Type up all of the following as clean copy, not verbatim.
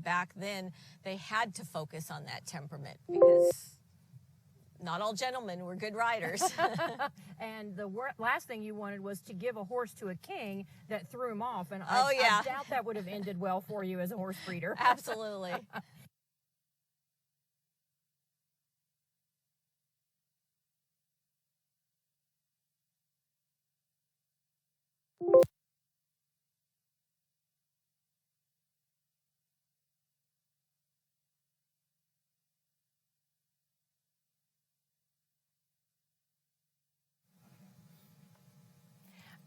back then, they had to focus on that temperament because not all gentlemen were good riders. And the last thing you wanted was to give a horse to a king that threw him off. And Oh, yeah. I doubt that would have ended well for you as a horse breeder. Absolutely.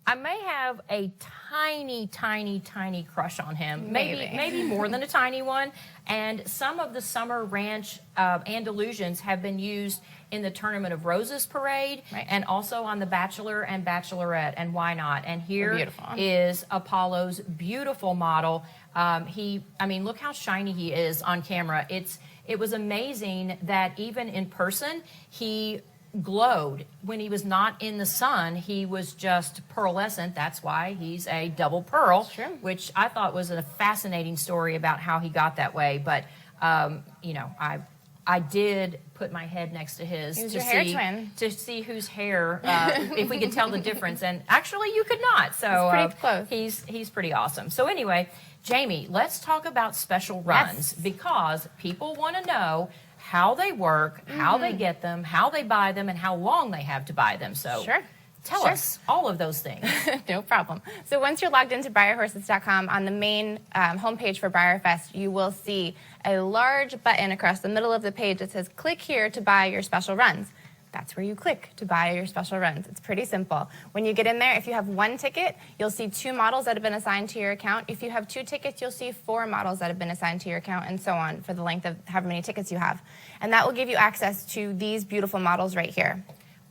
I may have a tiny, tiny, tiny crush on him. Maybe more than a tiny one. And some of the summer ranch Andalusians have been used in the Tournament of Roses parade, and also on the Bachelor and Bachelorette, and why not? And here is Apollo's beautiful model. I mean, look how shiny he is on camera. It was amazing that even in person, he glowed. When he was not in the sun, he was just pearlescent. That's why he's a double pearl, which I thought was a fascinating story about how he got that way. But you know, I did put my head next to his to see whose hair, if we could tell the difference. And actually, you could not. So pretty close. He's pretty awesome. So anyway, Jamie, let's talk about special runs because people want to know how they work, how they get them, how they buy them, and how long they have to buy them. So tell us all of those things. No problem. So once you're logged into breyerhorses.com, on the main homepage for BreyerFest, you will see a large button across the middle of the page that says, click here to buy your special runs. That's where you click to buy your special runs. It's pretty simple. When you get in there, if you have one ticket, you'll see 2 models that have been assigned to your account. If you have 2 tickets, you'll see 4 models that have been assigned to your account, and so on for the length of however many tickets you have. And that will give you access to these beautiful models right here.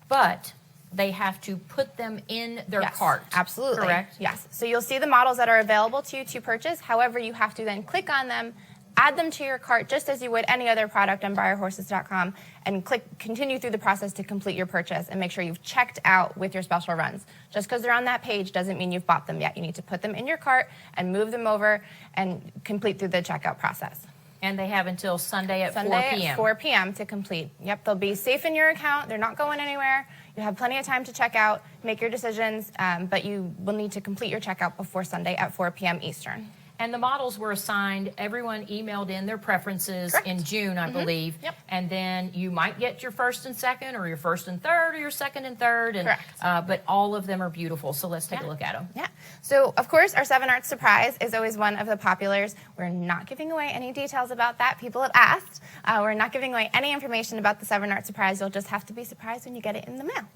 But they have to put them in their cart. Absolutely. Correct? Yes. So you'll see the models that are available to you to purchase. However, you have to then click on them, add them to your cart just as you would any other product on breyerhorses.com, and continue through the process to complete your purchase and make sure you've checked out with your special runs. Just because they're on that page doesn't mean you've bought them yet. You need to put them in your cart and move them over and complete through the checkout process. And they have until Sunday at 4 p.m. Sunday at 4 p.m. to complete. Yep, they'll be safe in your account. They're not going anywhere. You have plenty of time to check out, make your decisions, but you will need to complete your checkout before Sunday at 4 p.m. Eastern. And the models were assigned, everyone emailed in their preferences in June, I believe. Yep. And then you might get your first and second, or your first and third, or your second and third. And, but all of them are beautiful, so let's take a look at them. Yeah. So, of course, our 7 Arts Surprise is always one of the populars. We're not giving away any details about that. People have asked. We're not giving away any information about the 7 Arts Surprise. You'll just have to be surprised when you get it in the mail.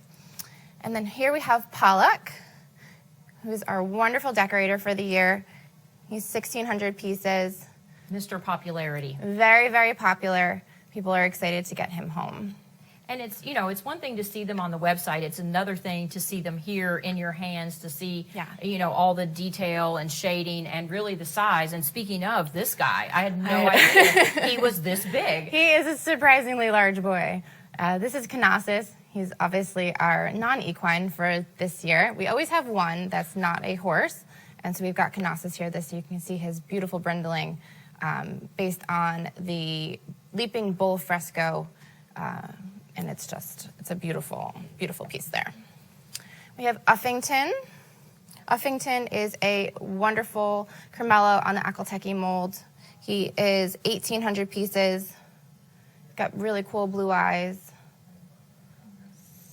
And then here we have Pollock, who's our wonderful decorator for the year. He's 1,600 pieces. Mr. Popularity. Very, very popular. People are excited to get him home. And it's, you know, it's one thing to see them on the website. It's another thing to see them here in your hands, to see, you know, all the detail and shading and really the size. And speaking of this guy, I had no idea he was this big. He is a surprisingly large boy. This is Canassus. He's obviously our non-equine for this year. We always have one that's not a horse. And so we've got Canassus here this year. You can see his beautiful brindling based on the Leaping Bull fresco. And it's a beautiful, beautiful piece there. We have Uffington. Uffington is a wonderful Carmelo on the Akelteki mold. He is 1,800 pieces. Got really cool blue eyes.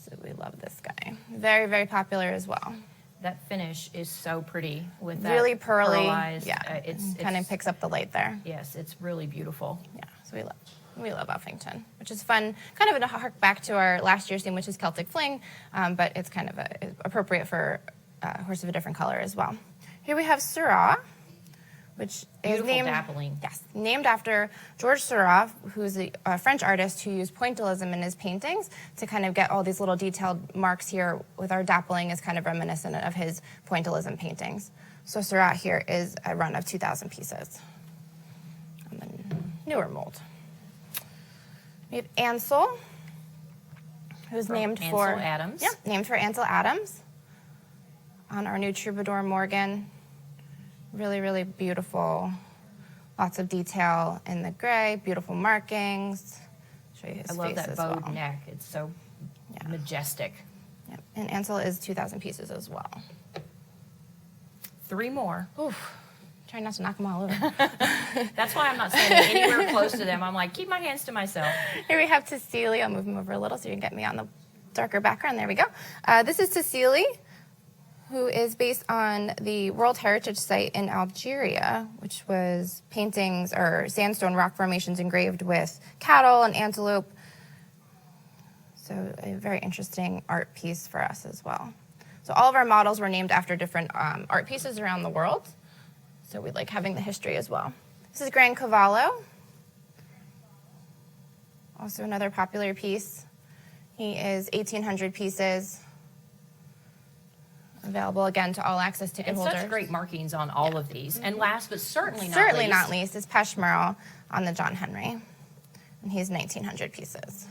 So we love this guy. Very, very popular as well. That finish is so pretty with that really pearly. Pearlized, yeah, it's kind of picks up the light there. Yes, it's really beautiful. Yeah, so we love Uffington, which is fun. Kind of a hark back to our last year's theme, which is Celtic Fling, but it's kind of appropriate for a horse of a different color as well. Here we have Syrah, which is named after Georges Seurat, who's a French artist who used pointillism in his paintings to kind of get all these little detailed marks here with our dappling is kind of reminiscent of his pointillism paintings. So Seurat here is a run of 2,000 pieces. And then newer mold. We have Ansel, who's named for Adams. Yeah, named for Ansel Adams on our new Troubadour Morgan. Really, really beautiful Lots of detail in the gray, beautiful markings. Show you his I love face that as bowed well. neck. It's so majestic. Yep. And Ansel is 2,000 pieces as well. 3 more. Oof. Try not to knock them all over. That's why I'm not standing anywhere close to them. I'm like, keep my hands to myself. Here we have Tassili. I'll move him over a little so you can get me on the darker background. There we go. This is Tassili, who is based on the World Heritage Site in Algeria, which was paintings or sandstone rock formations engraved with cattle and antelope. So a very interesting art piece for us as well. So all of our models were named after different art pieces around the world. So we like having the history as well. This is Grand Cavallo, also another popular piece. He is 1,800 pieces, available again to all access ticket holders. Such great markings on all of these. And last but certainly not least is Peshmerl on the John Henry, and he's 1,900 pieces.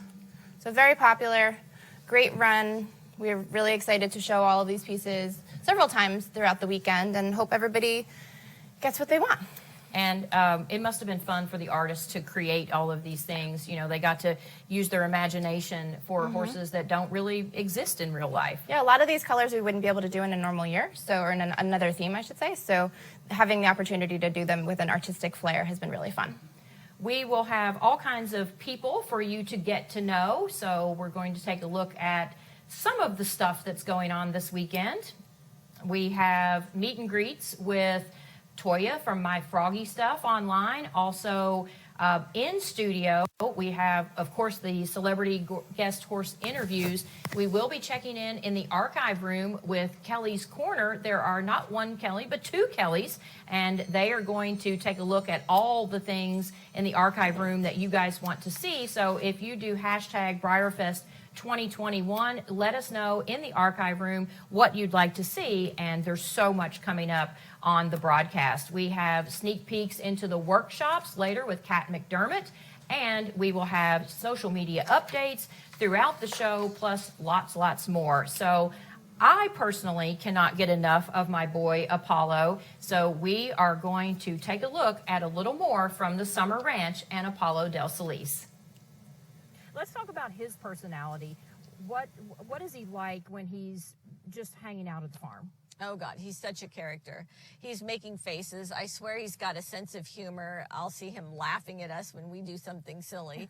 So very popular, great run. We're really excited to show all of these pieces several times throughout the weekend and hope everybody gets what they want. And it must have been fun for the artists to create all of these things. You know, they got to use their imagination for horses that don't really exist in real life. Yeah, a lot of these colors we wouldn't be able to do in a normal year, or in another theme, I should say. So having the opportunity to do them with an artistic flair has been really fun. We will have all kinds of people for you to get to know. So we're going to take a look at some of the stuff that's going on this weekend. We have meet and greets with Toya from My Froggy Stuff online. Also in studio, we have, of course, the celebrity guest horse interviews. We will be checking in the archive room with Kelly's Corner. There are not one Kelly, but 2 Kellys, and they are going to take a look at all the things in the archive room that you guys want to see. So if you do hashtag breyerfest 2021, let us know in the archive room what you'd like to see, and there's so much coming up on the broadcast. We have sneak peeks into the workshops later with Kat McDermott, and we will have social media updates throughout the show, plus lots more. So I personally cannot get enough of my boy Apollo, so we are going to take a look at a little more from the Summer Ranch and Apollo Del Solis. Let's talk about his personality. What is he like when he's just hanging out at the farm? Oh, God, he's such a character. He's making faces. I swear he's got a sense of humor. I'll see him laughing at us when we do something silly.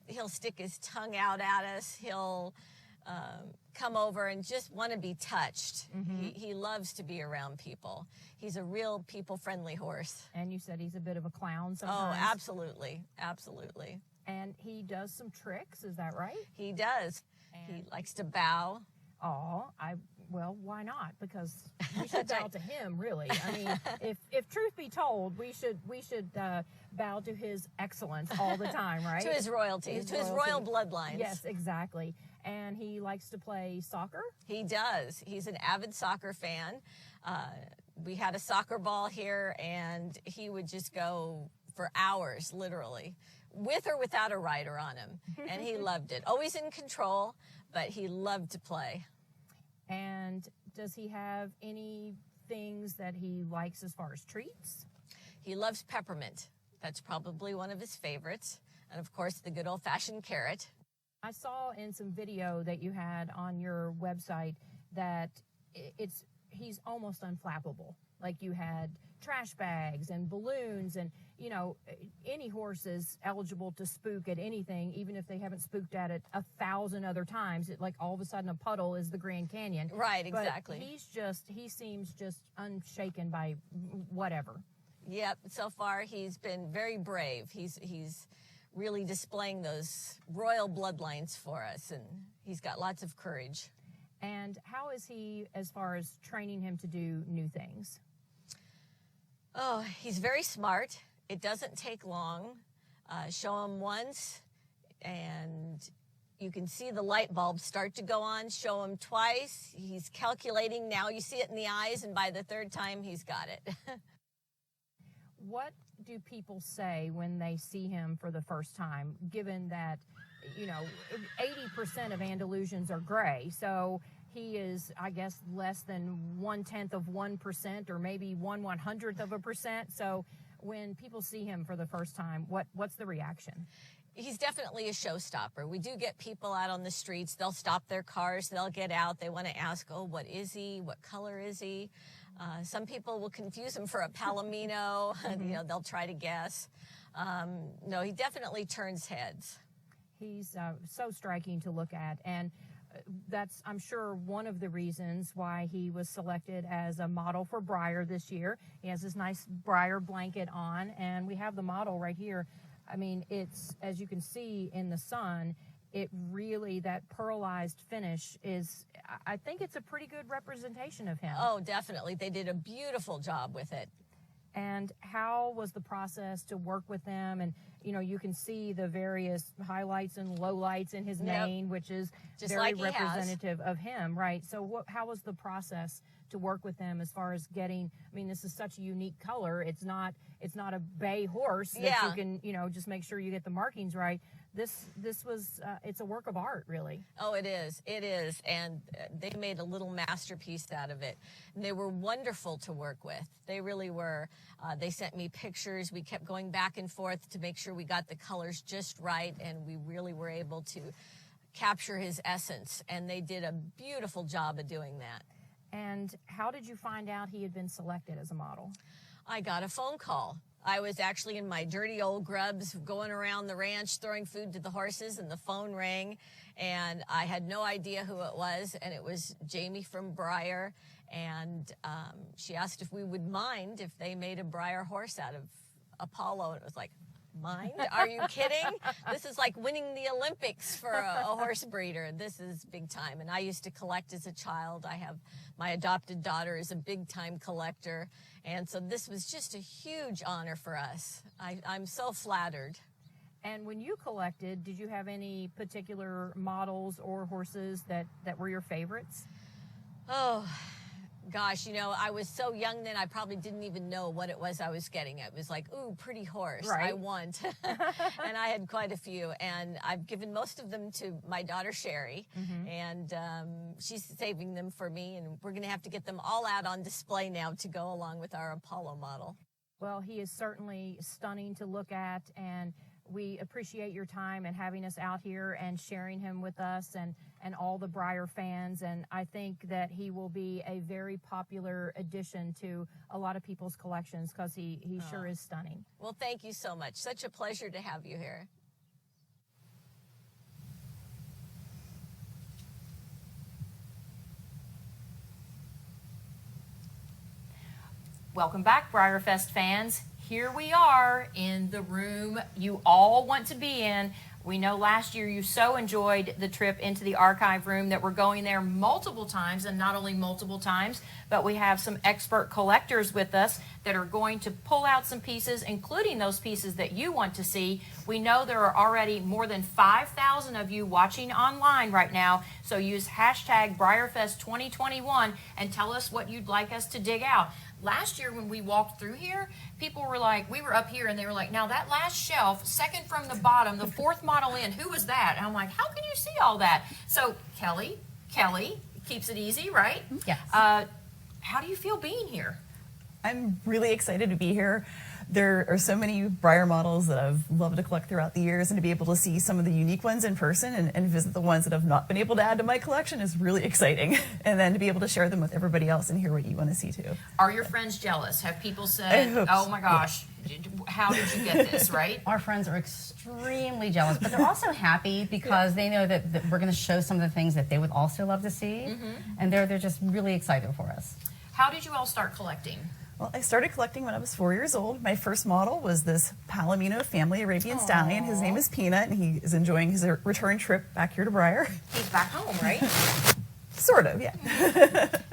He'll stick his tongue out at us. He'll come over and just want to be touched. He loves to be around people. He's a real people-friendly horse. And you said he's a bit of a clown sometimes. Oh, absolutely. Absolutely. And he does some tricks, is that right? He does. And he likes to bow. Oh, well, why not? Because we should bow to him, really. I mean, if truth be told, we should bow to his excellence all the time, right? To his royalty, his royal bloodlines. Yes, exactly. And he likes to play soccer? He does. He's an avid soccer fan. We had a soccer ball here, and he would just go for hours, literally, with or without a rider on him. And he loved it. Always in control, but he loved to play. And does he have any things that he likes as far as treats? He loves peppermint. That's probably one of his favorites. And, of course, the good old-fashioned carrot. I saw in some video that you had on your website that he's almost unflappable. Like you had trash bags and balloons and, you know, any horse is eligible to spook at anything, even if they haven't spooked at it 1,000 other times. It, like, all of a sudden a puddle is the Grand Canyon. Right, exactly. But he seems just unshaken by whatever. Yep, so far he's been very brave. He's really displaying those royal bloodlines for us, and he's got lots of courage. And how is he as far as training him to do new things? Oh, he's very smart. It doesn't take long. Show him once, and you can see the light bulb start to go on. Show him twice. He's calculating now. You see it in the eyes, and by the 3rd time, he's got it. What do people say when they see him for the first time, given that, you know, 80% of Andalusians are gray, so he is, I guess, less than 1/10 of 1%, or maybe 1/100th of a percent. So When people see him for the first time, what's the reaction? He's definitely a showstopper. We do get people out on the streets. They'll stop their cars. They'll get out. They want to ask, oh, what is he? What color is he? Some people will confuse him for a palomino. You know, they'll try to guess. No, he definitely turns heads. He's so striking to look at, and that's, I'm sure, one of the reasons why he was selected as a model for Breyer this year. He has this nice Breyer blanket on, and we have the model right here. I mean, it's, as you can see in the sun, it really, that pearlized finish is, I think it's a pretty good representation of him. Oh, definitely. They did a beautiful job with it. And how was the process to work with them? And, you know, you can see the various highlights and lowlights in his mane, which is just very like representative of him, right? So how was the process to work with them as far as getting, I mean, this is such a unique color. It's not a bay horse that you can, you know, just make sure you get the markings right. This was, it's a work of art, really. Oh, it is. It is. And they made a little masterpiece out of it. And they were wonderful to work with. They really were. They sent me pictures. We kept going back and forth to make sure we got the colors just right. And we really were able to capture his essence. And they did a beautiful job of doing that. And how did you find out he had been selected as a model? I got a phone call. I was actually in my dirty old grubs going around the ranch throwing food to the horses, and the phone rang, and I had no idea who it was, and it was Jamie from Breyer, and she asked if we would mind if they made a Breyer horse out of Apollo, and it was like, mind? Are you kidding? This is like winning the Olympics for a horse breeder. This is big time. And I used to collect as a child. I have my adopted daughter is a big time collector. And so this was just a huge honor for us. I'm so flattered. And when you collected, did you have any particular models or horses that were your favorites? Oh, gosh, you know, I was so young then I probably didn't even know what it was I was getting. It was like, ooh, pretty horse, right. I want. And I had quite a few. And I've given most of them to my daughter, Sherry. And she's saving them for me. And we're going to have to get them all out on display now to go along with our Apollo model. Well, he is certainly stunning to look at. And we appreciate your time and having us out here and sharing him with us and all the Breyer fans. And I think that he will be a very popular addition to a lot of people's collections because he sure is stunning. Well, thank you so much. Such a pleasure to have you here. Welcome back, BreyerFest fans. Here we are in the room you all want to be in. We know last year you so enjoyed the trip into the archive room that we're going there multiple times, and not only multiple times, but we have some expert collectors with us that are going to pull out some pieces, including those pieces that you want to see. We know there are already more than 5,000 of you watching online right now, so use hashtag BreyerFest 2021 and tell us what you'd like us to dig out. Last year when we walked through here, people were like, we were up here and they were like, now that last shelf, second from the bottom, the fourth model in, who was that? And I'm like, how can you see all that? So Kelly keeps it easy, right? Yes. How do you feel being here? I'm really excited to be here. There are so many Breyer models that I've loved to collect throughout the years, and to be able to see some of the unique ones in person and visit the ones that I've not been able to add to my collection is really exciting. And then to be able to share them with everybody else and hear what you want to see too. Are your friends jealous? Have people said, oh my gosh, how did you get this, right? Our friends are extremely jealous, but they're also happy because they know that we're going to show some of the things that they would also love to see. And they're just really excited for us. How did you all start collecting? Well, I started collecting when I was 4 years old. My first model was this Palomino family Arabian stallion. His name is Peanut, and he is enjoying his return trip back here to Breyer. He's back home, right? Sort of, yeah.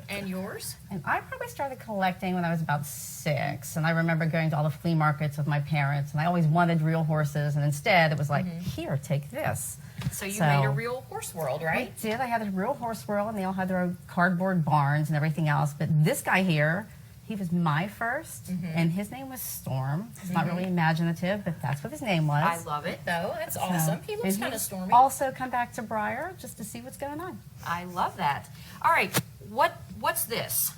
And yours? And I probably started collecting when I was about 6. And I remember going to all the flea markets with my parents, and I always wanted real horses. And instead, it was like, here, take this. So you made a real horse world, right? I did. I had a real horse world, and they all had their own cardboard barns and everything else. But this guy here, he was my first, and his name was Storm. It's not really imaginative, but that's what his name was. I love it, though. That's awesome. He looks kind of stormy. Also come back to Breyer just to see what's going on. I love that. All right, what's this?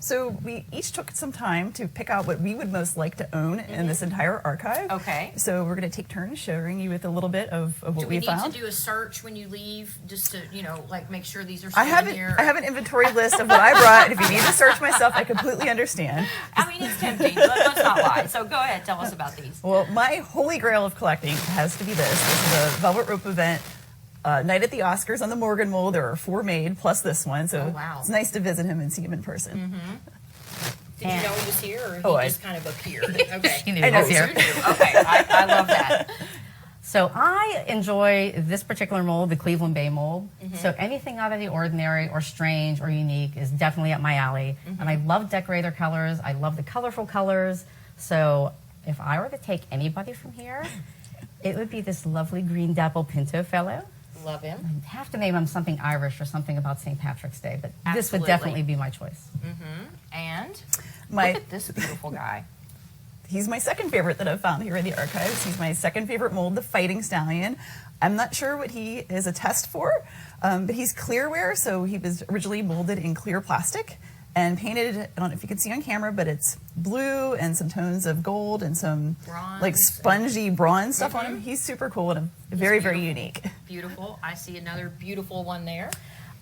So we each took some time to pick out what we would most like to own in this entire archive. Okay. So we're going to take turns showing you with a little bit of what Do we we found. need to do a search when you leave, just to, you know, like make sure these are I still have in here? I have an inventory list of what I brought, and if you need to search myself, I completely understand. I mean, it's tempting, but let's not lie. So go ahead, tell us about these. Well, my holy grail of collecting has to be this. This is a Velvet Rope event. Night at the Oscars on the Morgan mold. There are 4 made, plus this one. So Oh, wow. it's nice to visit him and see him in person. Did you know he was here, or he Oh, just kind of appeared? Okay. He knew I he know was here. You knew. Okay, I love that. So I enjoy this particular mold, the Cleveland Bay mold. So anything out of the ordinary or strange or unique is definitely up my alley. And I love decorator colors. I love the colorful colors. So if I were to take anybody from here, it would be this lovely green dapple pinto fellow. Love him. I have to name him something Irish or something about St. Patrick's Day, but this would Absolutely. definitely be my choice. And My look at this beautiful guy. He's my second favorite that I've found here in the archives. He's my second favorite mold, the Fighting Stallion. I'm not sure what he is a test for, but he's clearware, so he was originally molded in clear plastic and painted, I don't know if you can see on camera, but it's blue and some tones of gold and some Bronze like spongy bronze stuff on him. He's super cool and very, very unique. Beautiful. I see another beautiful one there.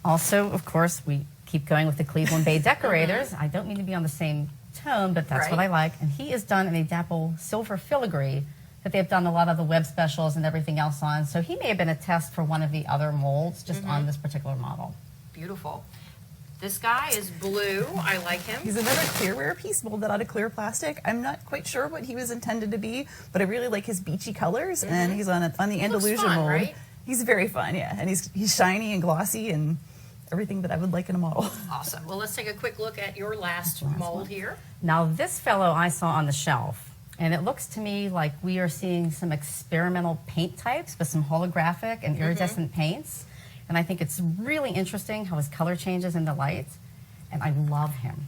Also, of course, we keep going with the Cleveland Bay decorators. I don't mean to be on the same tone, but that's what I Right. like. And he is done in a dapple silver filigree that they've done a lot of the web specials and everything else on. So he may have been a test for one of the other molds just on this particular model. Beautiful. This guy is blue. I like him. He's another clearware piece molded out of clear plastic. I'm not quite sure what he was intended to be, but I really like his beachy colors, and he's on the looks Andalusia fun, mold. right? He's very fun, yeah, and he's shiny and glossy and everything that I would like in a model. Awesome. Well, let's take a quick look at your last mold here. Now, this fellow I saw on the shelf, and it looks to me like we are seeing some experimental paint types with some holographic and iridescent paints. And I think it's really interesting how his color changes in the light, and I love him.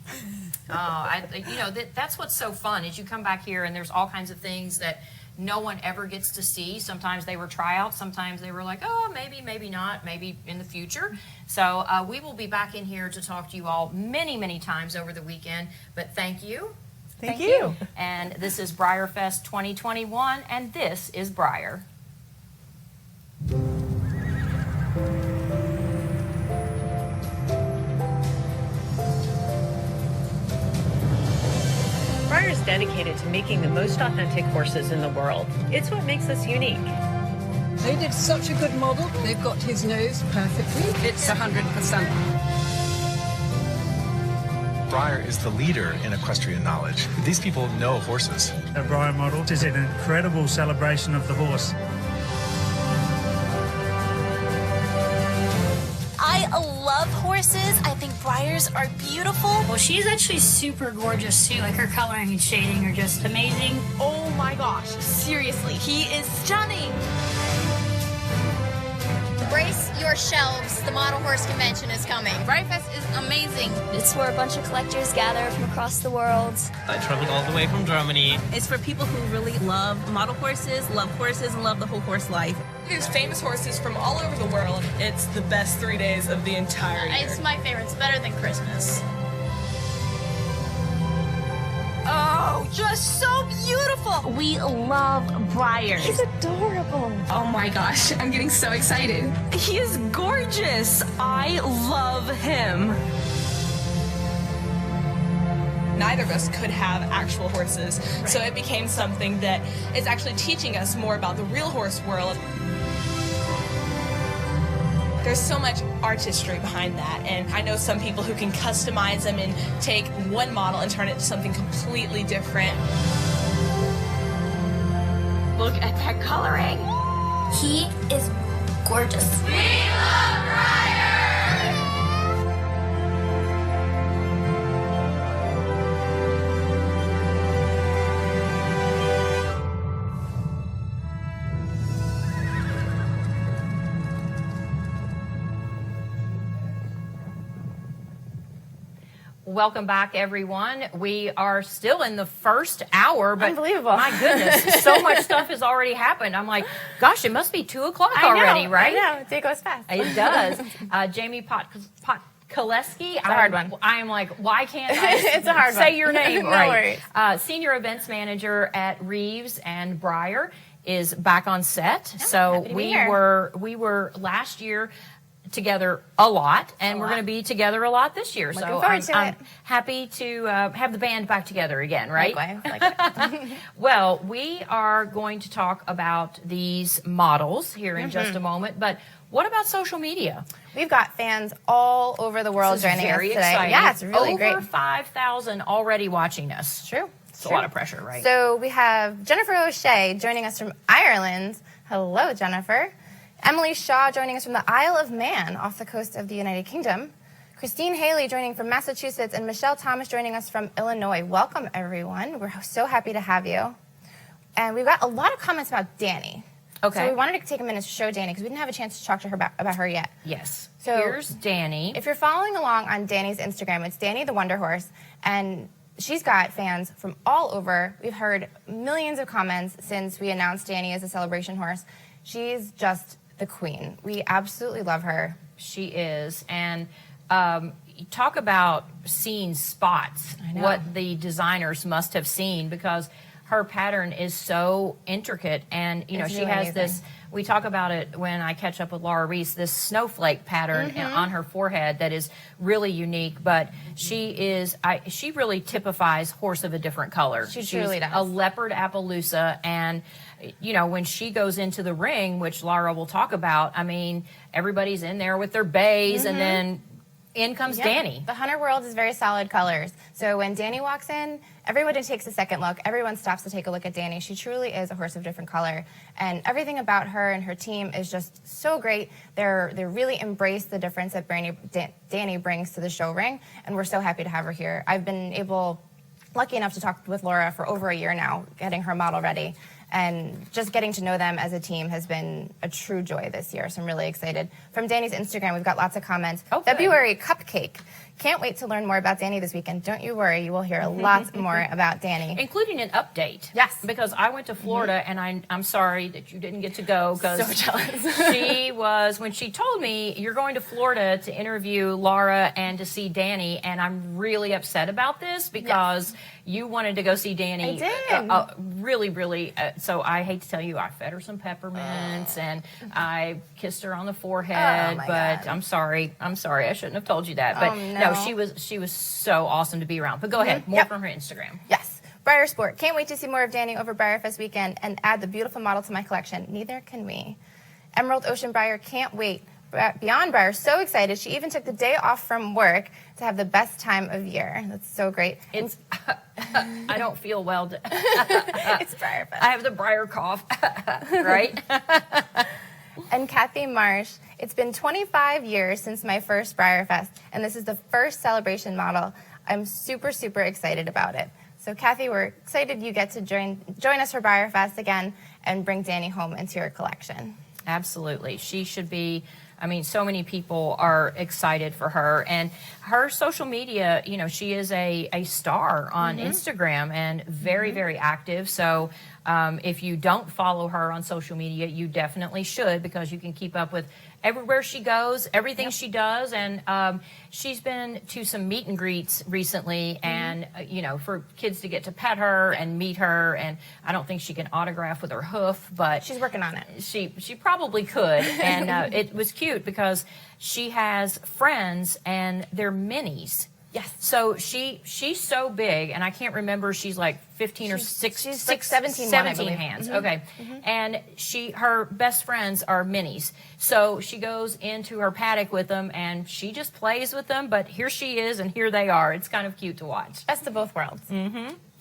That's what's so fun is you come back here and there's all kinds of things that no one ever gets to see. Sometimes they were tryouts. Sometimes they were like, oh, maybe, maybe not, maybe in the future. So we will be back in here to talk to you all many, many times over the weekend. But thank you. Thank you. And this is BreyerFest 2021, and this is Breyer. Breyer is dedicated to making the most authentic horses in the world. It's what makes us unique. They did such a good model. They've got his nose perfectly. It's 100%. Breyer is the leader in equestrian knowledge. These people know horses. The Breyer model is an incredible celebration of the horse. I love horses. I think Breyers are beautiful. Well, she's actually super gorgeous too. Like her coloring and shading are just amazing. Oh my gosh, seriously, he is stunning. Brace your shelves. The Model Horse Convention is coming. Breyerfest is amazing. It's where a bunch of collectors gather from across the world. I traveled all the way from Germany. It's for people who really love model horses, and love the whole horse life. There's famous horses from all over the world. It's the best 3 days of the entire year. It's my favorite. It's better than Christmas. Oh, just so beautiful. We love Breyer. He's adorable. Oh my gosh, I'm getting so excited. He is gorgeous. I love him. Neither of us could have actual horses, so it became something that is actually teaching us more about the real horse world. There's so much artistry behind that, and I know some people who can customize them and take one model and turn it into something completely different. Look at that coloring. He is gorgeous. We love Breyer. Welcome back, everyone. We are still in the first hour, but Unbelievable. my goodness, so much stuff has already happened. I'm like, gosh, it must be 2 o'clock already, right? I know. It goes fast. It does. Jamie Koleski. It's a hard one. I'm like, why can't I it's a hard say one. your name No right? worries. Senior events manager at Reeves and Breyer is back on set. So happy to be we here. were last year together a lot, and we're going to be together a lot this year. Looking So forward to I'm it. happy to have the band back together again, right? Likewise. Well, we are going to talk about these models here in just a moment, but what about social media? We've got fans all over the world This is joining us very today. exciting. Yeah, it's really great. Over 5,000 already watching us. True. It's a lot of pressure, right? So we have Jennifer O'Shea joining us from Ireland. Hello, Jennifer. Emily Shaw joining us from the Isle of Man off the coast of the United Kingdom. Christine Haley joining from Massachusetts, and Michelle Thomas joining us from Illinois. Welcome, everyone. We're so happy to have you. And we've got a lot of comments about Danny. Okay. So we wanted to take a minute to show Danny because we didn't have a chance to talk to her about her yet. Yes. So here's Danny. If you're following along on Danny's Instagram, it's Danny the Wonder Horse, and she's got fans from all over. We've heard millions of comments since we announced Danny as a celebration horse. She's just the queen. We absolutely love her. She is. And talk about seeing spots, what the designers must have seen, because her pattern is so intricate. And, you know, It's she really has amazing. this, we talk about it when I catch up with Laura Reese, this snowflake pattern on her forehead that is really unique. But she is, she really typifies horse of a different color. She She's truly does. a leopard Appaloosa, and you know, when she goes into the ring, which Laura will talk about, I mean, everybody's in there with their bays, and then in comes Danny. The Hunter World is very solid colors. So when Danny walks in, everybody takes a second look. Everyone stops to take a look at Danny. She truly is a horse of different color. And everything about her and her team is just so great. They really embrace the difference that Danny brings to the show ring. And we're so happy to have her here. I've been lucky enough to talk with Laura for over a year now, getting her model ready. And just getting to know them as a team has been a true joy this year. So I'm really excited. From Danny's Instagram, we've got lots of comments. February Cupcake. Can't wait to learn more about Danny this weekend. Don't you worry, you will hear lots more about Danny. Including an update. Yes. Because I went to Florida, and I'm sorry that you didn't get to go, because So jealous. she was, when she told me, you're going to Florida to interview Laura and to see Danny, and I'm really upset about this because you wanted to go see Danny. I did. Really, really. So I hate to tell you, I fed her some peppermints, and I kissed her on the forehead, my but God. I'm sorry. I shouldn't have told you that. But no. she was so awesome to be around. But go ahead, more from her Instagram. Yes. Breyer Sport. Can't wait to see more of Danny over Breyerfest weekend and add the beautiful model to my collection. Neither can we. Emerald Ocean Breyer. Can't wait. Beyond Breyer. So excited. She even took the day off from work to have the best time of year. That's so great. It's I don't feel well. It's Breyerfest. I have the Breyer cough, right? And Kathy Marsh. It's been 25 years since my first Breyerfest, and this is the first celebration model. I'm super, super excited about it. So, Kathy, we're excited you get to join us for Breyerfest again and bring Danny home into your collection. Absolutely. She should be. I mean, so many people are excited for her. And her social media, you know, she is a star on Instagram and very, very active. So if you don't follow her on social media, you definitely should, because you can keep up with everywhere she goes, everything she does. And she's been to some meet and greets recently, and, you know, for kids to get to pet her and meet her. And I don't think she can autograph with her hoof, but she's working on it. She probably could. And it was cute because she has friends, and they're minis. Yes. So she's so big, and I can't remember. She's like 15 or 16. She's like 17 hands. Okay. And her best friends are minis. So she goes into her paddock with them, and she just plays with them. But here she is, and here they are. It's kind of cute to watch. Best of both worlds.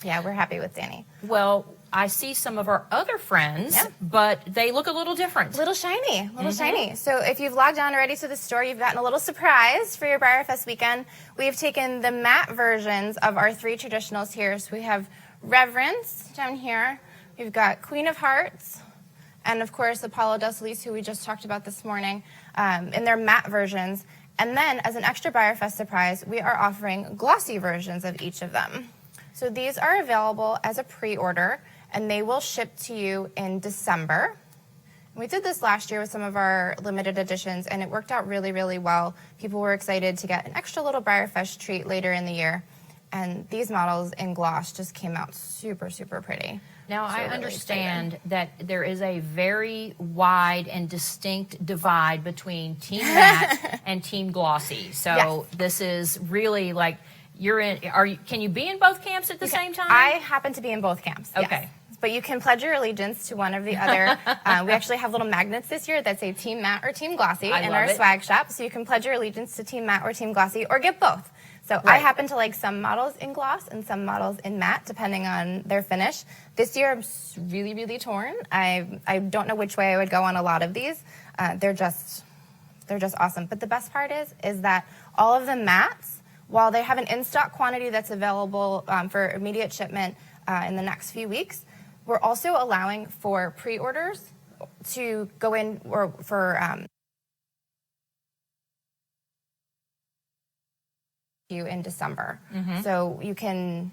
Yeah, we're happy with Danny. Well, I see some of our other friends, but they look a little different. A little shiny, shiny. So if you've logged on already to the store, you've gotten a little surprise for your Breyerfest weekend. We've taken the matte versions of our 3 traditionals here. So we have Reverence down here. We've got Queen of Hearts, and of course Apollo Del Solis, who we just talked about this morning, in their matte versions. And then as an extra Breyerfest surprise, we are offering glossy versions of each of them. So these are available as a pre-order, and they will ship to you in December. We did this last year with some of our limited editions, and it worked out really, really well. People were excited to get an extra little breyerfest treat later in the year, and these models in gloss just came out super, super pretty. Now, So I really understand that there is a very wide and distinct divide between Team Matte and Team Glossy. So this is really like you're in. Can you be in both camps at the same time? I happen to be in both camps. Okay. Yes. But you can pledge your allegiance to one or the other. We actually have little magnets this year that say Team Matte or Team Glossy in our swag shop. So you can pledge your allegiance to Team Matte or Team Glossy or get both. So I happen to like some models in gloss and some models in matte, depending on their finish. This year I'm really, really torn. I don't know which way I would go on a lot of these. They're just awesome. But the best part is that all of the mattes, while they have an in-stock quantity that's available for immediate shipment in the next few weeks, we're also allowing for pre-orders to go in or for you in December. So you can,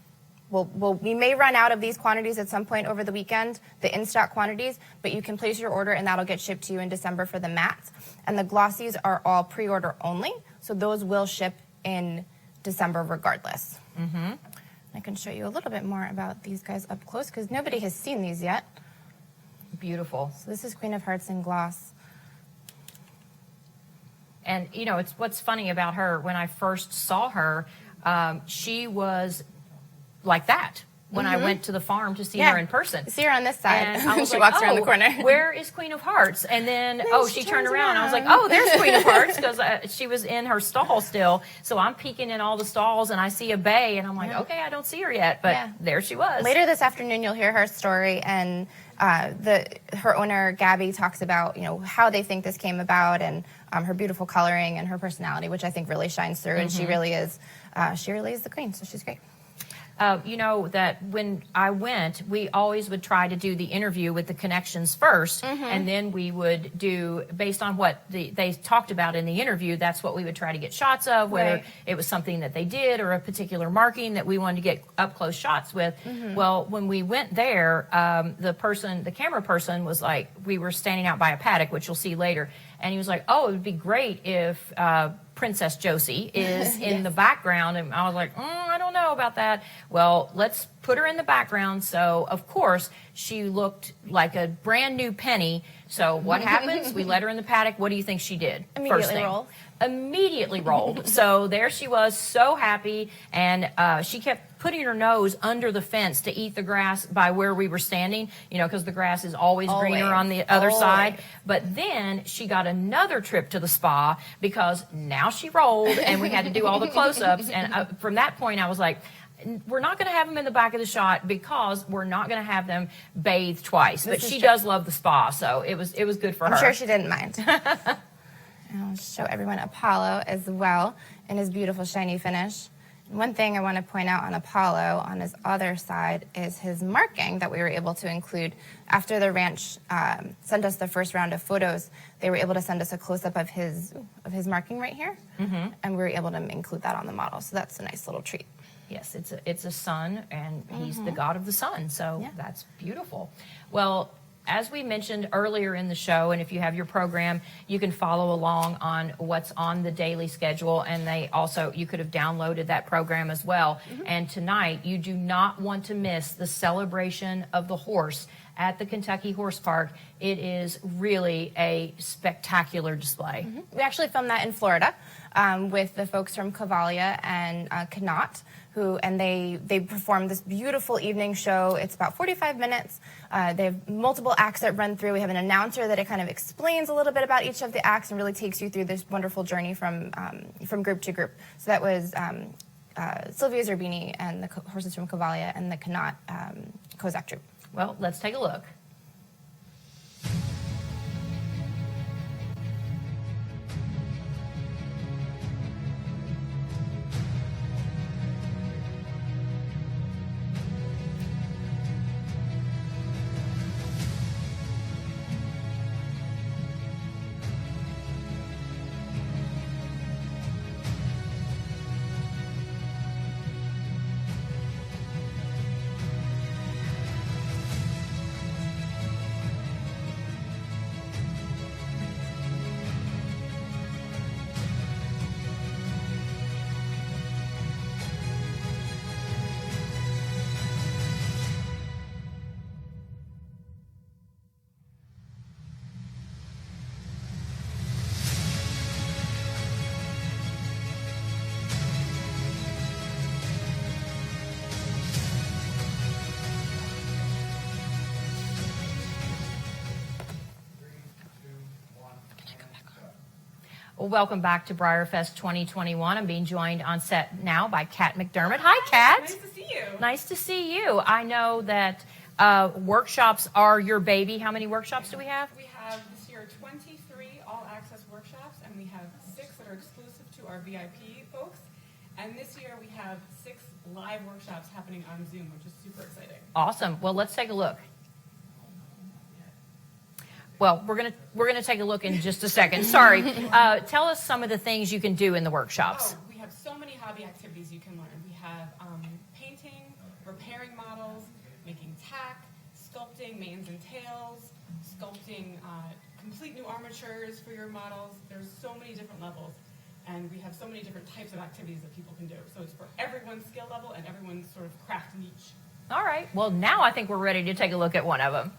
we may run out of these quantities at some point over the weekend, the in-stock quantities, but you can place your order and that'll get shipped to you in December for the mattes. And the glossies are all pre-order only, so those will ship in December regardless. I can show you a little bit more about these guys up close because nobody has seen these yet. Beautiful. So this is Queen of Hearts in gloss. And, you know, it's what's funny about her, when I first saw her, she was like that when I went to the farm to see her in person. See her on this side. And I was she like, walks around the corner. Where is Queen of Hearts? And then, she turned around. I was like, around. there's Queen of Hearts, because she was in her stall still. So I'm peeking in all the stalls, and I see a bay, and I'm like, okay, I don't see her yet. But there she was. Later this afternoon, you'll hear her story, and her owner, Gabby, talks about, you know, how they think this came about, and her beautiful coloring and her personality, which I think really shines through, and she really is the queen, so she's great. You know that when I went, we always would try to do the interview with the connections first, and then we would do, based on what they talked about in the interview, that's what we would try to get shots of, whether it was something that they did or a particular marking that we wanted to get up close shots with. Well, when we went there, the camera person was like, we were standing out by a paddock, which you'll see later, and he was like, it would be great if Princess Josie is in the background. And I was like, I don't know about that. Well, let's put her in the background. So, of course, she looked like a brand new penny. So what happens? We let her in the paddock. What do you think she did? Immediately rolled. So there she was, so happy, and she kept putting her nose under the fence to eat the grass by where we were standing, you know, because the grass is always greener on the other side. But then she got another trip to the spa because now she rolled, and we had to do all the close-ups. And from that point, I was like, we're not going to have them in the back of the shot because we're not going to have them bathe twice. But she does love the spa, so it was good for her. I'm sure she didn't mind. I'll show everyone Apollo as well in his beautiful shiny finish. One thing I want to point out on Apollo on his other side is his marking that we were able to include. After the ranch sent us the first round of photos, they were able to send us a close-up of his marking right here, and we were able to include that on the model. So that's a nice little treat. Yes, it's a sun, and he's the god of the sun, so that's beautiful. Well, as we mentioned earlier in the show, and if you have your program, you can follow along on what's on the daily schedule, and you could have downloaded that program as well. And tonight, you do not want to miss the celebration of the horse at the Kentucky Horse Park. It is really a spectacular display. We actually filmed that in Florida with the folks from Cavalia and Connaught, they performed this beautiful evening show. It's about 45 minutes. They have multiple acts that run through. We have an announcer that it kind of explains a little bit about each of the acts and really takes you through this wonderful journey from group to group. So that was Sylvia Zerbini and the horses from Cavalia and the Connaught Kozak troupe. Well, let's take a look. Well, welcome back to BreyerFest 2021. I'm being joined on set now by Kat McDermott. Hi, Kat. Nice to see you. Nice to see you. I know that workshops are your baby. How many workshops do we have? We have this year 23 all-access workshops, and we have 6 that are exclusive to our VIP folks. And this year we have 6 live workshops happening on Zoom, which is super exciting. Awesome. Well, let's take a look. Well, we're gonna take a look in just a second. Sorry. Tell us some of the things you can do in the workshops. Oh, we have so many hobby activities you can learn. We have painting, repairing models, making tack, sculpting manes and tails, sculpting complete new armatures for your models. There's so many different levels, and we have so many different types of activities that people can do. So it's for everyone's skill level and everyone's sort of craft niche. All right. Well, now I think we're ready to take a look at one of them.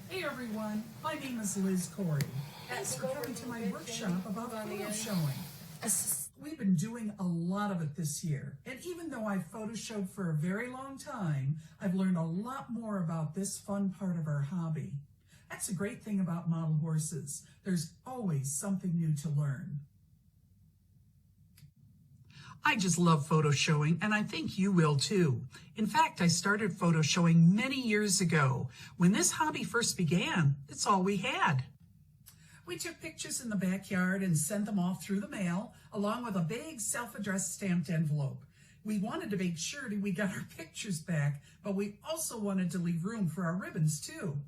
Hey everyone, my name is Liz Corey. Thanks for coming to my workshop about photo showing. We've been doing a lot of it this year, and even though I've photoshowed for a very long time, I've learned a lot more about this fun part of our hobby. That's a great thing about model horses. There's always something new to learn. I just love photo showing, and I think you will too. In fact, I started photo showing many years ago. When this hobby first began, it's all we had. We took pictures in the backyard and sent them off through the mail, along with a big self-addressed stamped envelope. We wanted to make sure that we got our pictures back, but we also wanted to leave room for our ribbons too.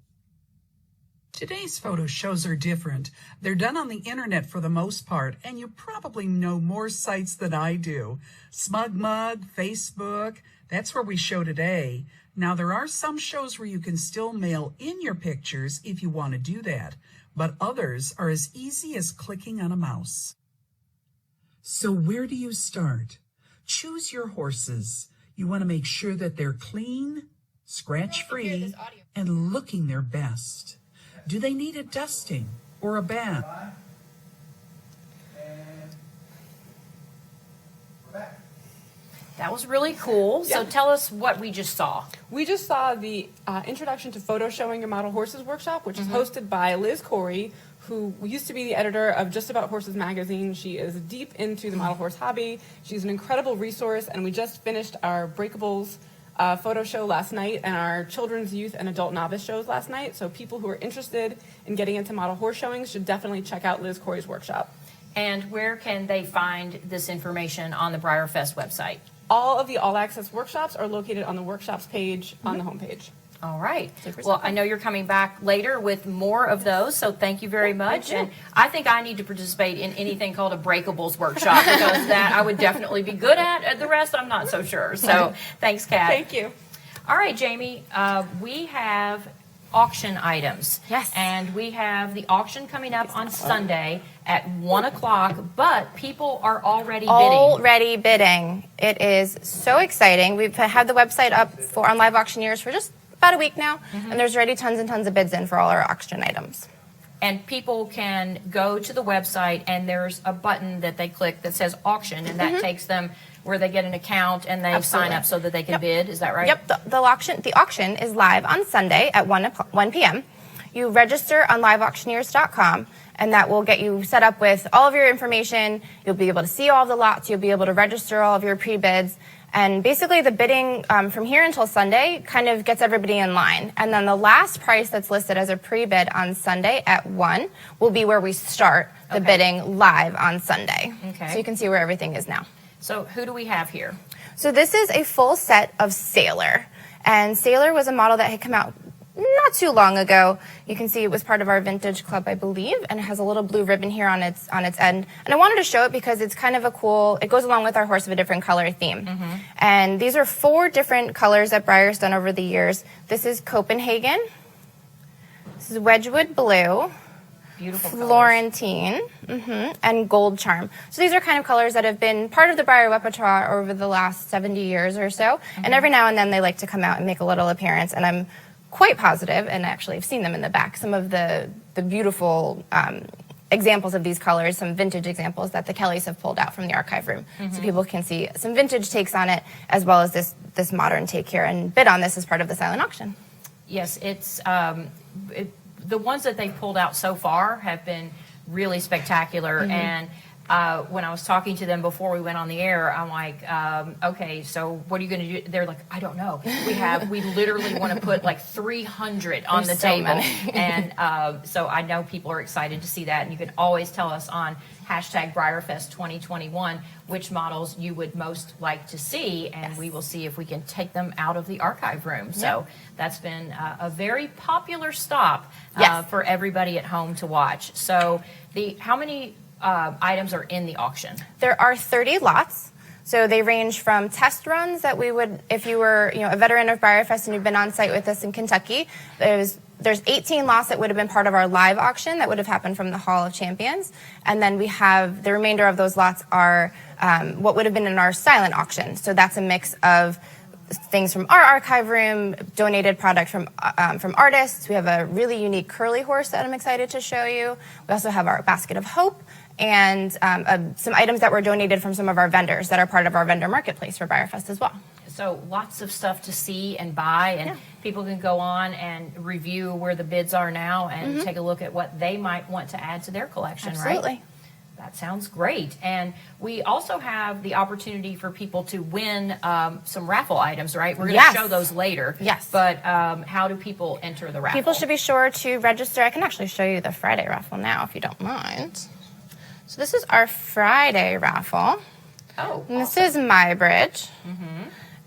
Today's photo shows are different. They're done on the internet for the most part, and you probably know more sites than I do. SmugMug, Facebook, that's where we show today. Now, there are some shows where you can still mail in your pictures if you want to do that, but others are as easy as clicking on a mouse. So where do you start? Choose your horses. You want to make sure that they're clean, scratch-free, and looking their best. Do they need a dusting or a bath? That was really cool. So tell us what we just saw. We just saw the Introduction to Photo Showing Your Model Horses workshop, which is hosted by Liz Corey, who used to be the editor of Just About Horses magazine. She is deep into the model horse hobby. She's an incredible resource, and we just finished our Breakables photo show last night and our children's, youth, and adult novice shows last night. So people who are interested in getting into model horse showings should definitely check out Liz Corey's workshop. And where can they find this information on the BreyerFest website? All of the all-access workshops are located on the workshops page on the homepage. All right. Well, I know you're coming back later with more of those, so thank you very much. And I think I need to participate in anything called a Breakables workshop, because that I would definitely be good at. The rest, I'm not so sure. So thanks, Kat. Thank you. All right, Jamie, we have auction items. Yes. And we have the auction coming up on Sunday at 1 o'clock, but people are already bidding. It is so exciting. We've had the website up on Live Auctioneers for just about a week now, and there's already tons and tons of bids in for all our auction items. And people can go to the website, and there's a button that they click that says auction, and that takes them where they get an account and they sign up so that they can bid. Is that right? Yep. The auction is live on Sunday at 1 p.m. You register on liveauctioneers.com, and that will get you set up with all of your information. You'll be able to see all the lots. You'll be able to register all of your pre-bids. And basically the bidding from here until Sunday kind of gets everybody in line. And then the last price that's listed as a pre-bid on Sunday at 1 will be where we start the bidding live on Sunday. Okay. So you can see where everything is now. So who do we have here? So this is a full set of Sailor. And Sailor was a model that had come out not too long ago. You can see it was part of our vintage club, I believe, and it has a little blue ribbon here on its end. And I wanted to show it because it's kind of a cool, it goes along with our horse of a different color theme. And these are 4 different colors that Breyer's done over the years. This is Copenhagen, this is Wedgwood Blue, beautiful Florentine, and Gold Charm. So these are kind of colors that have been part of the Breyer repertoire over the last 70 years or so. And every now and then they like to come out and make a little appearance. And I'm quite positive, and actually I've seen them in the back, some of the beautiful examples of these colors, some vintage examples that the Kellys have pulled out from the archive room. So people can see some vintage takes on it, as well as this modern take here, and bid on this as part of the silent auction. Yes, it's the ones that they've pulled out so far have been really spectacular. And when I was talking to them before we went on the air, I'm like, okay, so what are you going to do? They're like, I don't know. We literally want to put like 300 on the table. And so I know people are excited to see that. And you can always tell us on #BreyerFest 2021 which models you would most like to see, and we will see if we can take them out of the archive room. So that's been a very popular stop for everybody at home to watch. So how many items are in the auction? There are 30 lots. So they range from test runs that we would, if you were a veteran of BreyerFest and you've been on site with us in Kentucky, there's 18 lots that would have been part of our live auction that would have happened from the Hall of Champions. And then we have the remainder of those lots are what would have been in our silent auction. So that's a mix of things from our archive room, donated product from artists. We have a really unique curly horse that I'm excited to show you. We also have our basket of hope and some items that were donated from some of our vendors that are part of our vendor marketplace for BreyerFest as well. So lots of stuff to see and buy, and people can go on and review where the bids are now and take a look at what they might want to add to their collection, right? Absolutely. That sounds great. And we also have the opportunity for people to win some raffle items, right? We're going to show those later. Yes. But how do people enter the raffle? People should be sure to register. I can actually show you the Friday raffle now if you don't mind. So this is our Friday raffle. Oh, and this is Mybridge.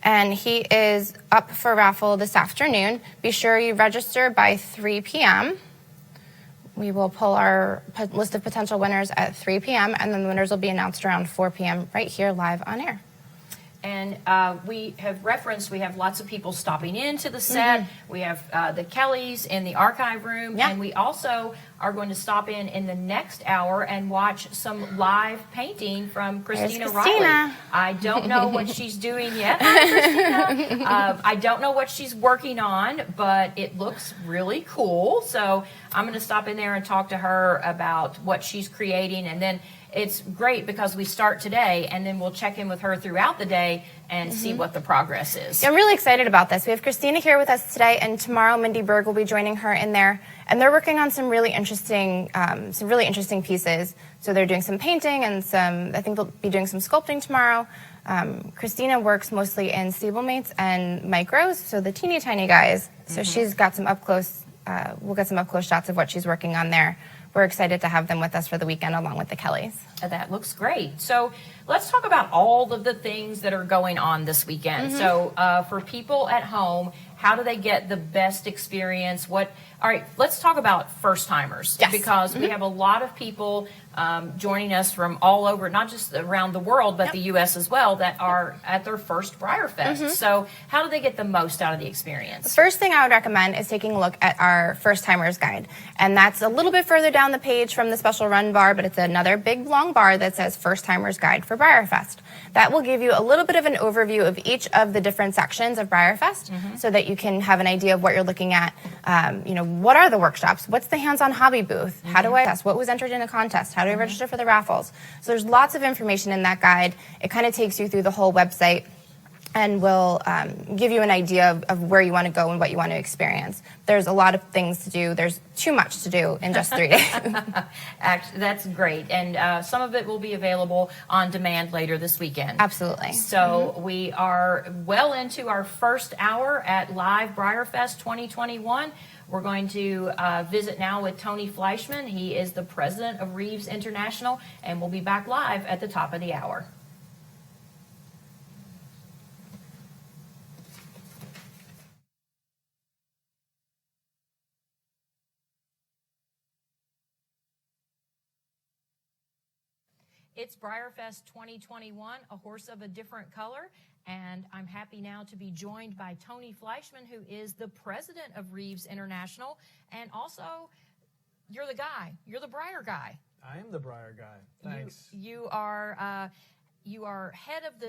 And he is up for raffle this afternoon. Be sure you register by 3 p.m. We will pull our list of potential winners at 3 p.m. and then the winners will be announced around 4 p.m. right here live on air. And we have referenced, we have lots of people stopping into the set. We have the Kellys in the archive room. And we also are going to stop in the next hour and watch some live painting from Christina Riley. I don't know what she's doing yet. Hi, Christina. I don't know what she's working on, but it looks really cool. So I'm going to stop in there and talk to her about what she's creating. And then it's great because we start today and then we'll check in with her throughout the day and see what the progress is. Yeah, I'm really excited about this. We have Christina here with us today, and tomorrow Mindy Berg will be joining her in there. And they're working on some really interesting pieces. So they're doing some painting and I think they'll be doing some sculpting tomorrow. Christina works mostly in stablemates and micros, so the teeny tiny guys. So she's got some up close. We'll get some up close shots of what she's working on there. We're excited to have them with us for the weekend along with the Kellys. That looks great. So let's talk about all of the things that are going on this weekend. So for people at home, how do they get the best experience? All right, let's talk about first timers because we have a lot of people joining us from all over, not just around the world, but the U.S. as well, that are at their first BreyerFest. So how do they get the most out of the experience? The first thing I would recommend is taking a look at our First Timers Guide. And that's a little bit further down the page from the special run bar, but it's another big long bar that says First Timers Guide for BreyerFest. That will give you a little bit of an overview of each of the different sections of BreyerFest so that you can have an idea of what you're looking at. What are the workshops? What's the hands-on hobby booth? How do I test? What was entered in a contest? How do I register for the raffles? So there's lots of information in that guide. It kind of takes you through the whole website and will give you an idea of where you want to go and what you want to experience. There's a lot of things to do. There's too much to do in just 3 days. Actually, that's great. And some of it will be available on demand later this weekend. Absolutely. So we are well into our first hour at Live BreyerFest 2021. We're going to visit now with Tony Fleischman. He is the president of Reeves International, and we'll be back live at the top of the hour. It's BreyerFest 2021, a horse of a different color, and I'm happy now to be joined by Tony Fleischman, who is the president of Reeves International, and also, you're the guy. You're the Breyer guy. I am the Breyer guy. Thanks. You are head of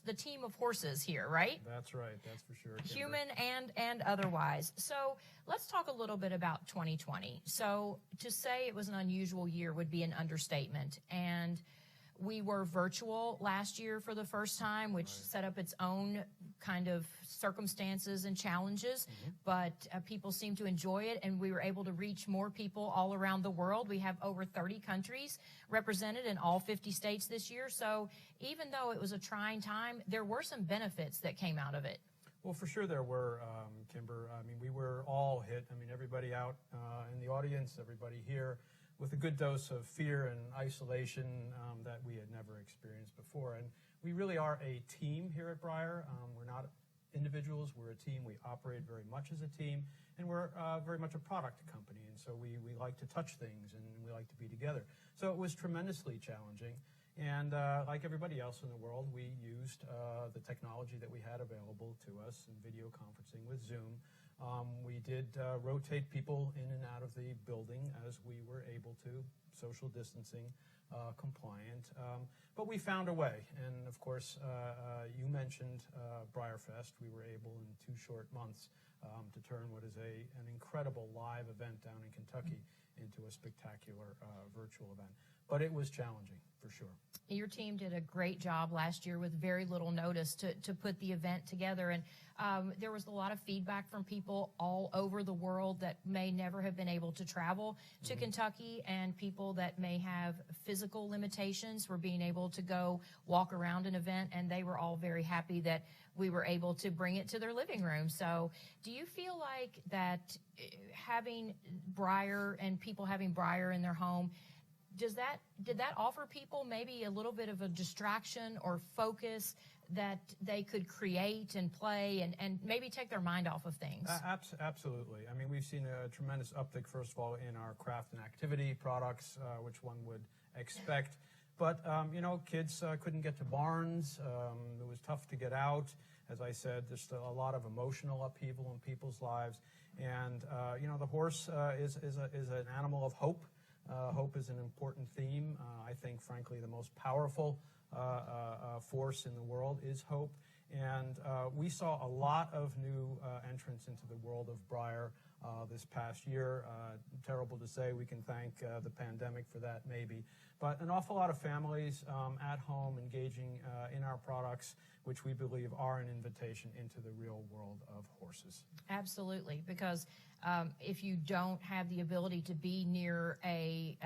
the team of horses here, right? That's right. That's for sure. Kimber. Human and otherwise. So let's talk a little bit about 2020. So to say it was an unusual year would be an understatement, and we were virtual last year for the first time, which set up its own kind of circumstances and challenges, but people seem to enjoy it, and we were able to reach more people all around the world. We have over 30 countries represented in all 50 states this year. So even though it was a trying time, there were some benefits that came out of it. Well, for sure there were, Kimber. I mean, we were all hit. I mean, everybody out in the audience, everybody here, with a good dose of fear and isolation that we had never experienced before. And we really are a team here at Breyer. We're not individuals, we're a team. We operate very much as a team, and we're very much a product company. And so we like to touch things, and we like to be together. So it was tremendously challenging. And like everybody else in the world, we used the technology that we had available to us in video conferencing with Zoom. We did rotate people in and out of the building as we were able to, social distancing compliant. But we found a way. And of course, you mentioned BreyerFest. We were able in 2 short months to turn what is an incredible live event down in Kentucky into a spectacular virtual event. But it was challenging, for sure. Your team did a great job last year with very little notice to put the event together. And there was a lot of feedback from people all over the world that may never have been able to travel to Kentucky, and people that may have physical limitations for being able to go walk around an event. And they were all very happy that we were able to bring it to their living room. So do you feel like that having Breyer and people having Breyer in their home, did that offer people maybe a little bit of a distraction or focus that they could create and play and maybe take their mind off of things? Absolutely. I mean, we've seen a tremendous uptick, first of all, in our craft and activity products, which one would expect. But, you know, kids couldn't get to barns. It was tough to get out. As I said, there's still a lot of emotional upheaval in people's lives. And, you know, the horse is an animal of hope. Hope is an important theme. I think, frankly, the most powerful force in the world is hope. And we saw a lot of new entrants into the world of Breyer this past year. Terrible to say, we can thank the pandemic for that, maybe. But an awful lot of families at home engaging in our products, which we believe are an invitation into the real world of horses. Absolutely, because if you don't have the ability to be near a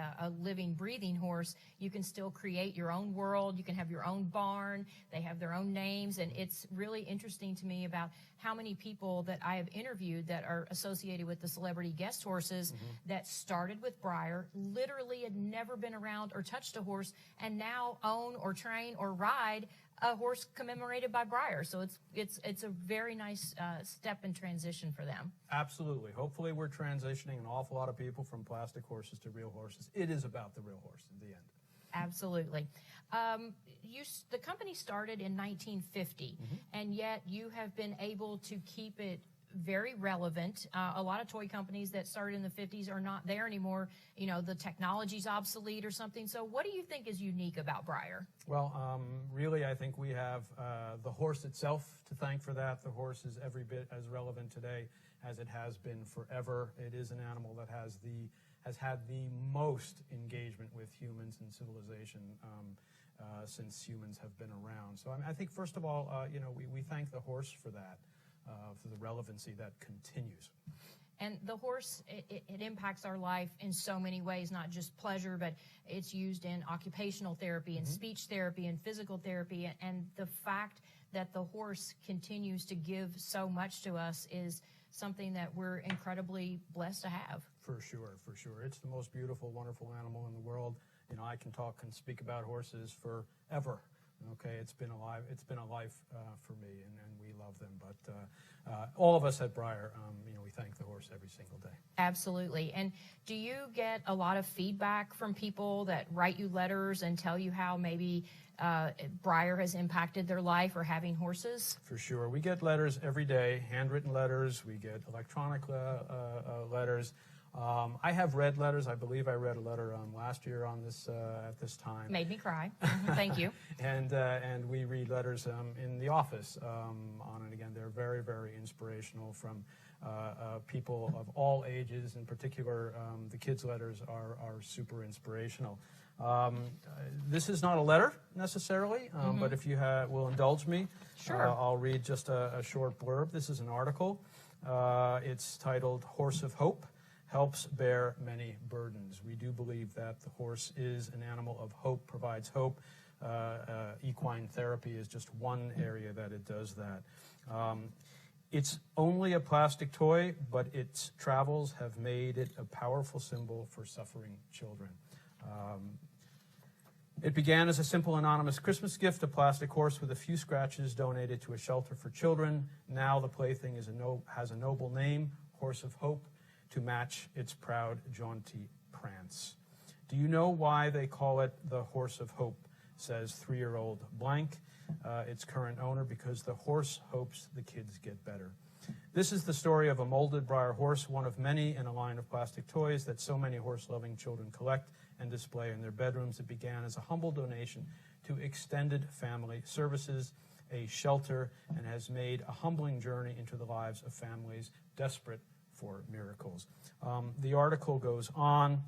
living, breathing horse, you can still create your own world. You can have your own barn. They have their own names, and it's really interesting to me about how many people that I have interviewed that are associated with the celebrity guest horses that started with Breyer, literally had never been around or touched a horse, and now own or train or ride a horse commemorated by Breyer. So it's a very nice step in transition for them. Absolutely. Hopefully we're transitioning an awful lot of people from plastic horses to real horses. It is about the real horse in the end. Absolutely. The company started in 1950, and yet you have been able to keep it very relevant. A lot of toy companies that started in the 50s are not there anymore. You know, the technology's obsolete or something. So what do you think is unique about Breyer? Well, really, I think we have the horse itself to thank for that. The horse is every bit as relevant today as it has been forever. It is an animal that has had the most engagement with humans and civilization since humans have been around. So I think, first of all, you know, we thank the horse for that. For the relevancy that continues. And the horse, it impacts our life in so many ways, not just pleasure, but it's used in occupational therapy and speech therapy and physical therapy. And the fact that the horse continues to give so much to us is something that we're incredibly blessed to have. For sure, for sure. It's the most beautiful, wonderful animal in the world. You know, I can talk and speak about horses forever. Okay, it's been a life for me, and we love them. But all of us at Breyer, you know, we thank the horse every single day. Absolutely. And do you get a lot of feedback from people that write you letters and tell you how maybe Breyer has impacted their life or having horses? For sure. We get letters every day, handwritten letters. We get electronic letters. I have read letters. I believe I read a letter last year on this at this time. Made me cry. Thank you. And we read letters in the office on it again. They're very, very inspirational from people of all ages. In particular, the kids' letters are super inspirational. This is not a letter necessarily, but if you will indulge me, sure. I'll read just a short blurb. This is an article. It's titled "Horse of Hope Helps Bear Many Burdens." We do believe that the horse is an animal of hope, provides hope. Equine therapy is just one area that it does that. It's only a plastic toy, but its travels have made it a powerful symbol for suffering children. It began as a simple anonymous Christmas gift, a plastic horse with a few scratches donated to a shelter for children. Now the plaything has a noble name, Horse of Hope, to match its proud, jaunty prance. Do you know why they call it the Horse of Hope, says 3-year-old blank, its current owner, because the horse hopes the kids get better. This is the story of a molded Breyer horse, one of many in a line of plastic toys that so many horse-loving children collect and display in their bedrooms. It began as a humble donation to Extended Family Services, a shelter, and has made a humbling journey into the lives of families desperate for miracles. The article goes on.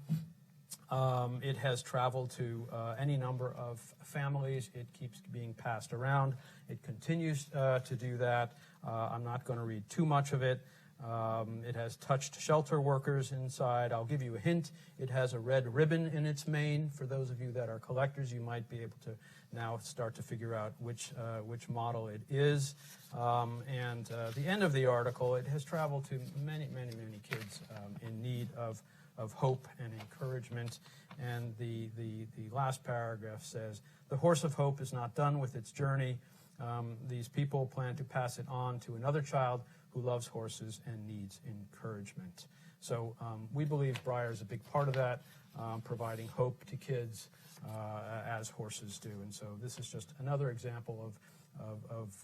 It has traveled to any number of families. It keeps being passed around. It continues to do that. I'm not going to read too much of it. It has touched shelter workers inside. I'll give you a hint. It has a red ribbon in its mane. For those of you that are collectors, you might be able to now start to figure out which model it is. And the end of the article, it has traveled to many, many, many kids in need of hope and encouragement. And the last paragraph says, "The Horse of Hope is not done with its journey. These people plan to pass it on to another child who loves horses and needs encouragement." So we believe Breyer is a big part of that, providing hope to kids as horses do. And so this is just another example of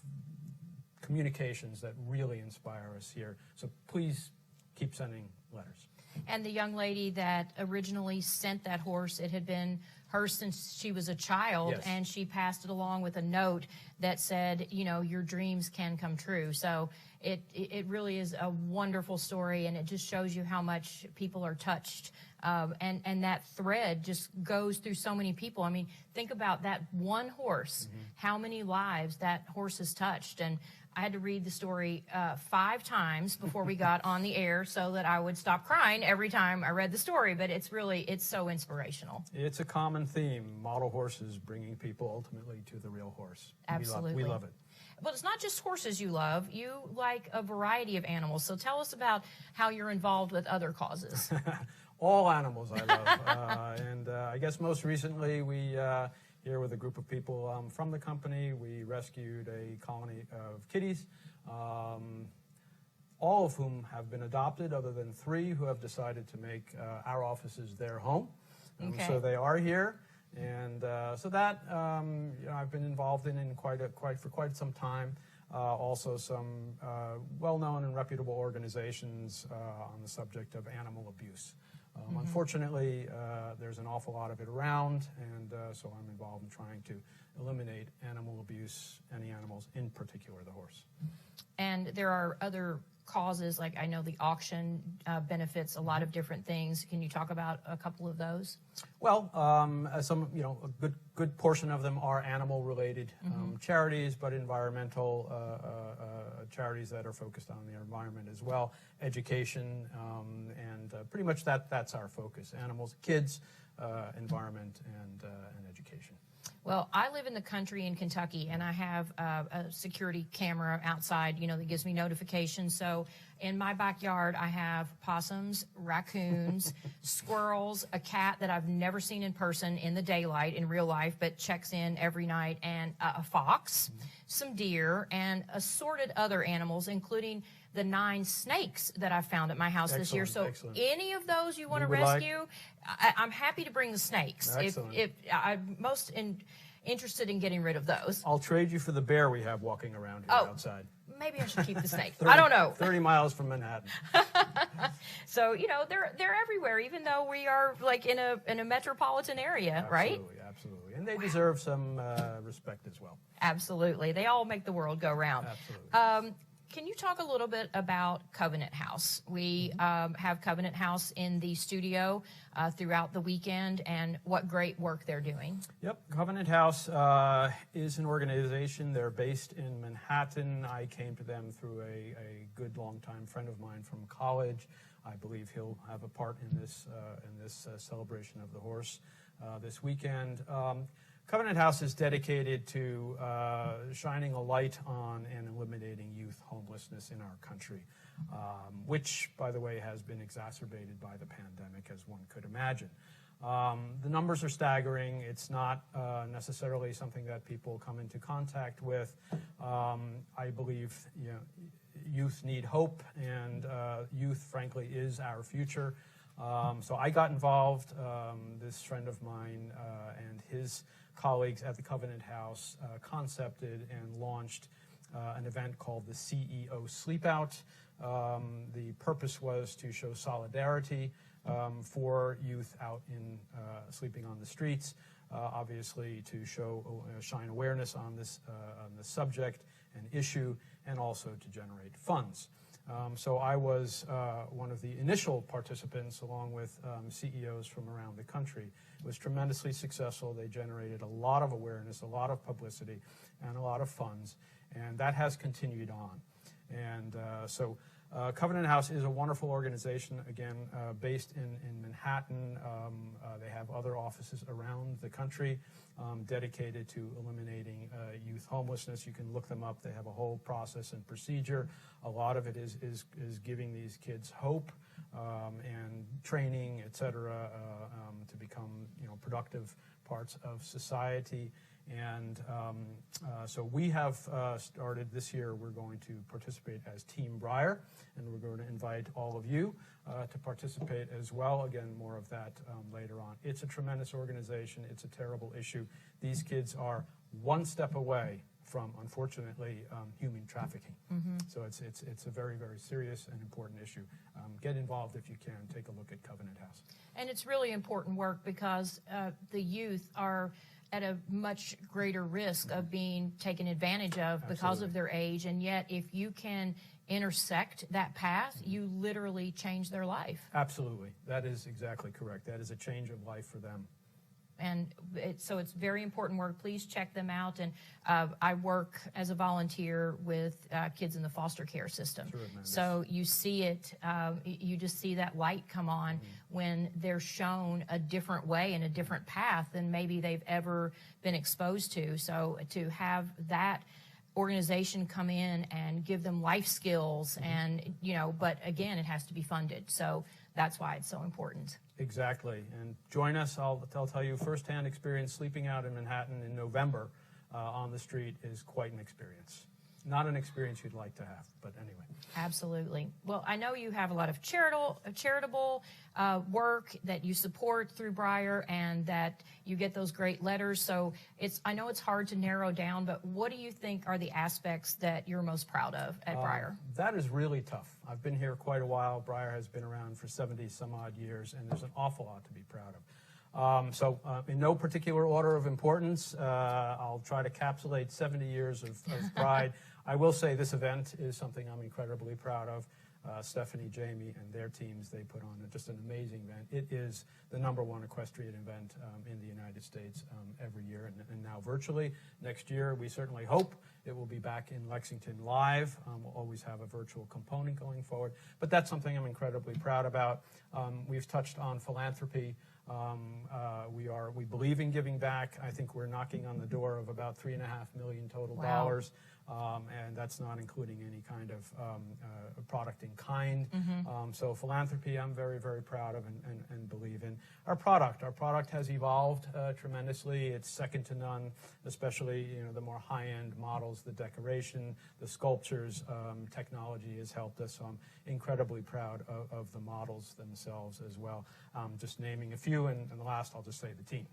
communications that really inspire us here. So please keep sending letters. And the young lady that originally sent that horse, it had been hers since she was a child, Yes. and she passed it along with a note that said, you know, your dreams can come true. So it really is a wonderful story, and it just shows you how much people are touched. And that thread just goes through so many people. I mean, think about that one horse, how many lives that horse has touched. And I had to read the story 5 times before we got on the air so that I would stop crying every time I read the story. But it's so inspirational. It's a common theme, model horses bringing people ultimately to the real horse. Absolutely. We love it. But it's not just horses you love. You like a variety of animals. So tell us about how you're involved with other causes. All animals I love. And I guess most recently we, here with a group of people from the company, we rescued a colony of kitties, all of whom have been adopted other than 3 who have decided to make our offices their home. Okay. So they are here. And so that you know, I've been involved in for quite some time. Also some well-known and reputable organizations on the subject of animal abuse. Unfortunately, there's an awful lot of it around, and so I'm involved in trying to eliminate animal abuse, any animals, in particular the horse. And there are other causes, like I know the auction benefits a lot of different things. Can you talk about a couple of those? Well, some, you know, a good portion of them are animal-related charities, but environmental charities that are focused on the environment as well, education, and pretty much that's our focus: animals, kids, environment, and education. Well, I live in the country in Kentucky, and I have a security camera outside, you know, that gives me notifications. So in my backyard, I have possums, raccoons, squirrels, a cat that I've never seen in person in the daylight, in real life, but checks in every night, and a fox, some deer, and assorted other animals, including the 9 snakes that I found at my house this year. So any of those you want to rescue, I'm happy to bring the snakes. Excellent. If I'm most interested in getting rid of those. I'll trade you for the bear we have walking around here outside. maybe I should keep the snake. I don't know. 30 miles from Manhattan. So, you know, they're everywhere, even though we are like in a metropolitan area, right? Absolutely. And they deserve some respect as well. Absolutely. They all make the world go round. Absolutely. Can you talk a little bit about Covenant House? We have Covenant House in the studio throughout the weekend, and what great work they're doing. Yep, Covenant House is an organization. They're based in Manhattan. I came to them through a good longtime friend of mine from college. I believe he'll have a part in this celebration of the horse this weekend. Covenant House is dedicated to shining a light on and eliminating youth homelessness in our country, which, by the way, has been exacerbated by the pandemic, as one could imagine. The numbers are staggering. It's not necessarily something that people come into contact with. I believe youth need hope, and youth, frankly, is our future. So I got involved. This friend of mine and his colleagues at the Covenant House concepted and launched an event called the CEO Sleepout. The purpose was to show solidarity for youth out in sleeping on the streets, obviously to shine awareness on this subject and issue, and also to generate funds. So I was one of the initial participants, along with CEOs from around the country. It was tremendously successful. They generated a lot of awareness, a lot of publicity, and a lot of funds, and that has continued on. And so Covenant House is a wonderful organization, again, based in Manhattan. They have other offices around the country dedicated to eliminating youth homelessness. You can look them up. They have a whole process and procedure. A lot of it is giving these kids hope and training, et cetera, to become productive parts of society. And so we have started this year. We're going to participate as Team Breyer, and we're going to invite all of you to participate as well. Again, more of that later on. It's a tremendous organization. It's a terrible issue. These kids are one step away from, unfortunately, human trafficking. So it's a very, very serious and important issue. Get involved if you can. Take a look at Covenant House. And it's really important work because the youth are at a much greater risk of being taken advantage of because of their age. And yet, if you can intersect that path, you literally change their life. Absolutely. That is exactly correct. That is a change of life for them. And so it's very important work. Please check them out. And I work as a volunteer with kids in the foster care system. So you see it, you just see that light come on when they're shown a different way and a different path than maybe they've ever been exposed to. So to have that organization come in and give them life skills and, but again, it has to be funded. So that's why it's so important. Exactly. And join us. I'll tell you, firsthand experience sleeping out in Manhattan in November on the street is quite an experience. Not an experience you'd like to have, but anyway. Absolutely. Well, I know you have a lot of charitable work that you support through Breyer, and that you get those great letters. So I know it's hard to narrow down, but what do you think are the aspects that you're most proud of at Breyer? That is really tough. I've been here quite a while. Breyer has been around for 70 some odd years, and there's an awful lot to be proud of. So in no particular order of importance, I'll try to encapsulate 70 years of pride. I will say this event is something I'm incredibly proud of. Stephanie, Jamie, and their teams, they put on just an amazing event. It is the #1 equestrian event in the United States every year, and now virtually. Next year, we certainly hope it will be back in Lexington live. We'll always have a virtual component going forward, but that's something I'm incredibly proud about. We've touched on philanthropy. We believe in giving back. I think we're knocking on the door of about $3.5 million total dollars. And that's not including any kind of product in kind. So philanthropy, I'm very, very proud of and believe in. Our product has evolved tremendously. It's second to none, especially the more high-end models, the decoration, the sculptures. Technology has helped us. So I'm incredibly proud of the models themselves as well. Just naming a few, and the last I'll just say the team.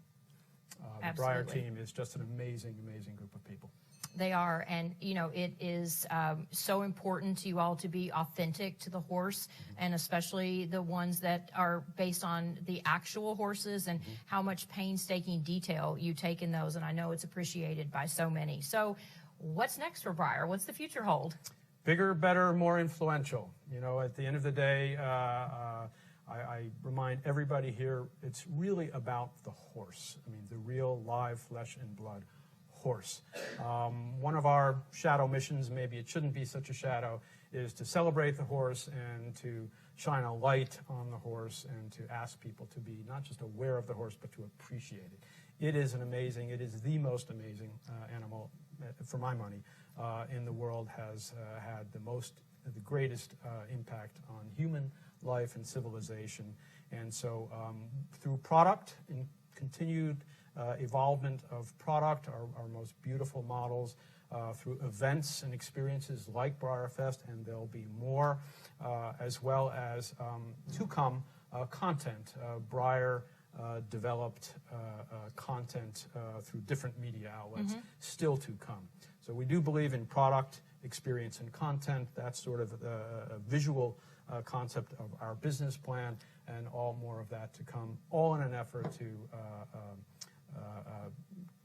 The Breyer team is just an amazing, amazing group of people. They are, and you know, it is so important to you all to be authentic to the horse, and especially the ones that are based on the actual horses and how much painstaking detail you take in those, and I know it's appreciated by so many. So what's next for Breyer? What's the future hold? Bigger, better, more influential. You know, at the end of the day, I remind everybody here, it's really about the horse. I mean, the real live flesh and blood horse. One of our shadow missions, maybe it shouldn't be such a shadow, is to celebrate the horse and to shine a light on the horse and to ask people to be not just aware of the horse, but to appreciate it. It is the most amazing animal, for my money, in the world, has had the greatest impact on human life and civilization. And so through product and continued evolvement of product, our most beautiful models, through events and experiences like breyerfest, and there'll be more, as well as to come content. Breyer developed content through different media outlets, still to come. So we do believe in product, experience, and content. That's sort of a visual concept of our business plan, and all more of that to come, all in an effort to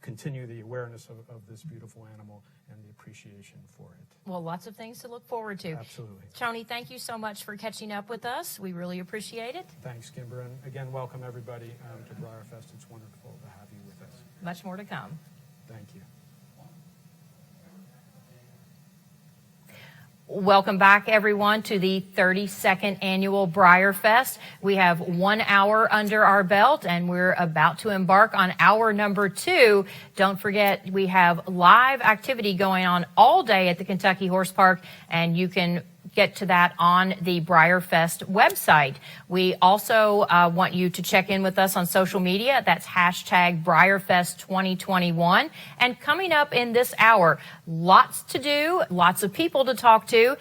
continue the awareness of this beautiful animal and the appreciation for it. Well, lots of things to look forward to. Absolutely. Tony, thank you so much for catching up with us. We really appreciate it. Thanks, Kimber. And again, welcome everybody to breyerfest. It's wonderful to have you with us. Much more to come. Thank you. Welcome back, everyone, to the 32nd annual breyerfest. We have 1 hour under our belt, and we're about to embark on hour number 2. Don't forget, we have live activity going on all day at the Kentucky Horse Park, and you can get to that on the breyerfest website. We also want you to check in with us on social media. That's hashtag breyerfest 2021. And coming up in this hour, lots to do, lots of people to talk to.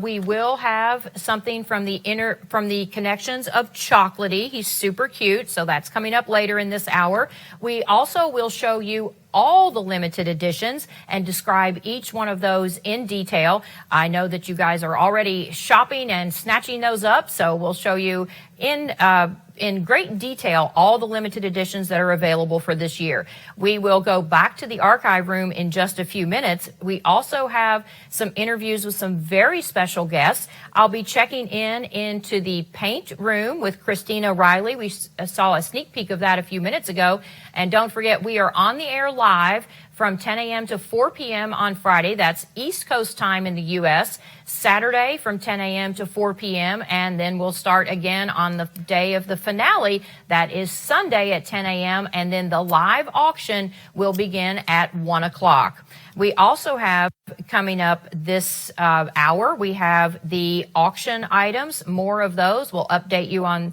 We will have something from the connections of Chocolatey. He's super cute, so that's coming up later in this hour. We also will show you all the limited editions and describe each one of those in detail. I know that you guys are already shopping and snatching those up, so we'll show you in great detail all the limited editions that are available for this year. We will go back to the archive room in just a few minutes. We also have some interviews with some very special guests. I'll be checking into the paint room with Christina Riley. We saw a sneak peek of that a few minutes ago. And don't forget, we are on the air live from 10 a.m. to 4 p.m. on Friday. That's East Coast time in the U.S. Saturday from 10 a.m. to 4 p.m. And then we'll start again on the day of the finale. That is Sunday at 10 a.m. And then the live auction will begin at 1 o'clock. We also have coming up this hour, we have the auction items, more of those. We'll update you on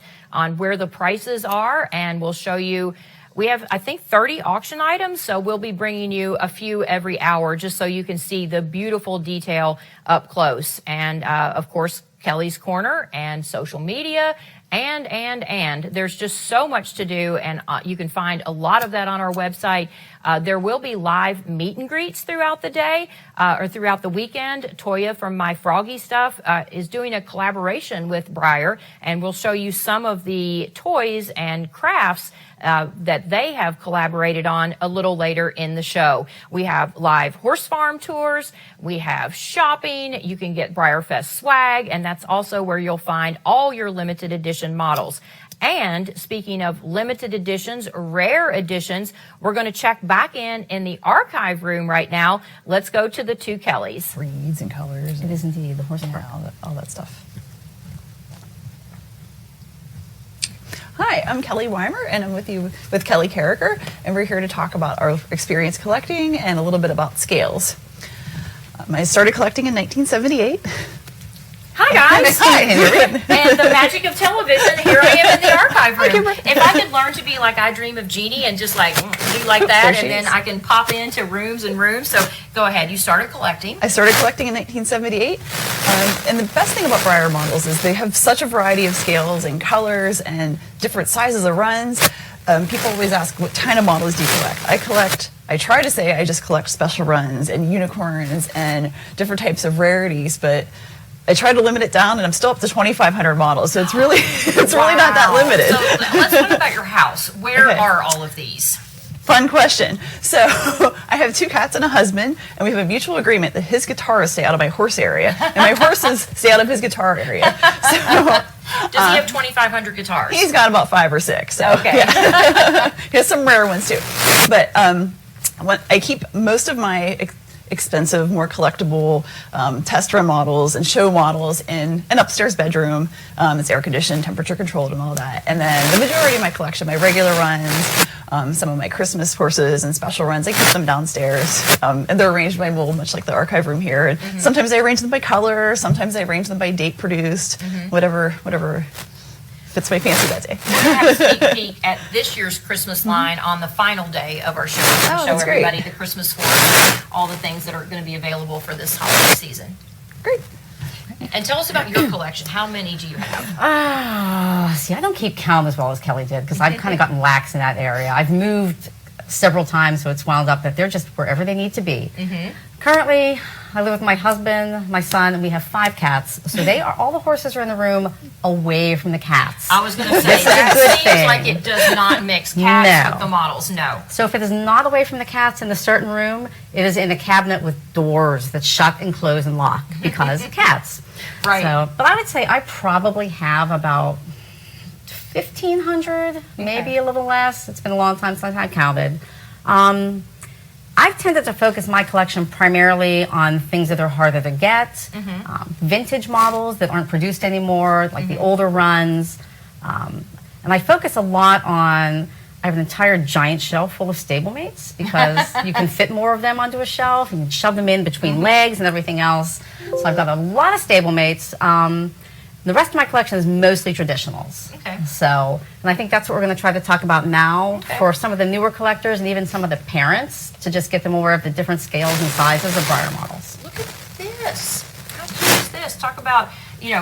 where the prices are, and we'll show you. We have, I think, 30 auction items, so we'll be bringing you a few every hour just so you can see the beautiful detail up close. And, of course, Kelly's Corner and social media and there's just so much to do, and you can find a lot of that on our website. There will be live meet and greets throughout the day or throughout the weekend. Toya from My Froggy Stuff is doing a collaboration with Breyer, and we'll show you some of the toys and crafts that they have collaborated on a little later in the show. We have live horse farm tours. We have shopping. You can get breyerfest swag, and that's also where you'll find all your limited edition models. And speaking of limited editions, rare editions, we're going to check back in the archive room right now. Let's go to the two Kellys. Breeds and colors. It is indeed the horse park. All that stuff. Hi, I'm Kelly Weimer, and I'm with you with Kelly Carricker, and we're here to talk about our experience collecting and a little bit about scales. I started collecting in 1978. Hi, guys. Hi. And the magic of television, here I am in the archive room. If I could learn to be like I Dream of Jeannie and just like do like that, and then I can pop into rooms and rooms. So go ahead. You started collecting. I started collecting in 1978. And the best thing about Breyer models is they have such a variety of scales and colors and different sizes of runs. People always ask, what kind of models do you collect? I collect I try to say I just collect special runs and unicorns and different types of rarities, but I try to limit it down, and I'm still up to 2,500 models, so it's really really not that limited. So let's talk about your house. Where are all of these? Fun question. So I have 2 cats and a husband, and we have a mutual agreement that his guitars stay out of my horse area, and my horses stay out of his guitar area. So, does he have 2,500 guitars? He's got about 5 or 6. So, okay. Yeah. He has some rare ones too. But I keep most of my expensive, more collectible test run models and show models in an upstairs bedroom. It's air conditioned, temperature controlled, and all that. And then the majority of my collection, my regular runs, some of my Christmas horses and special runs, I keep them downstairs. And they're arranged by mold, much like the archive room here. And sometimes I arrange them by color, sometimes I arrange them by date produced, whatever fits my fancy that day. We're going to have a sneak peek at this year's Christmas line on the final day of our show. We're going to show everybody the Christmas horse, all the things that are going to be available for this holiday season. Great. And tell us about your collection. How many do you have? See, I don't keep count as well as Kelly did because I've kind of gotten lax in that area. I've moved several times, so it's wound up that they're just wherever they need to be. Currently, I live with my husband, my son, and we have 5 cats. So all the horses are in the room away from the cats. I was going to say, that seems like it does not mix cats with the models, no. So if it is not away from the cats in a certain room, it is in a cabinet with doors that shut and close and lock because cats. Right. So, but I would say I probably have about 1,500, maybe a little less. It's been a long time since I've counted. I've tended to focus my collection primarily on things that are harder to get, vintage models that aren't produced anymore, like the older runs. And I focus a lot on, I have an entire giant shelf full of stablemates because you can fit more of them onto a shelf and shove them in between legs and everything else. So I've got a lot of stablemates. The rest of my collection is mostly traditionals. Okay. So, and I think that's what we're going to try to talk about now for some of the newer collectors and even some of the parents to just get them aware of the different scales and sizes of Breyer models. Look at this. How cute is this? Talk about,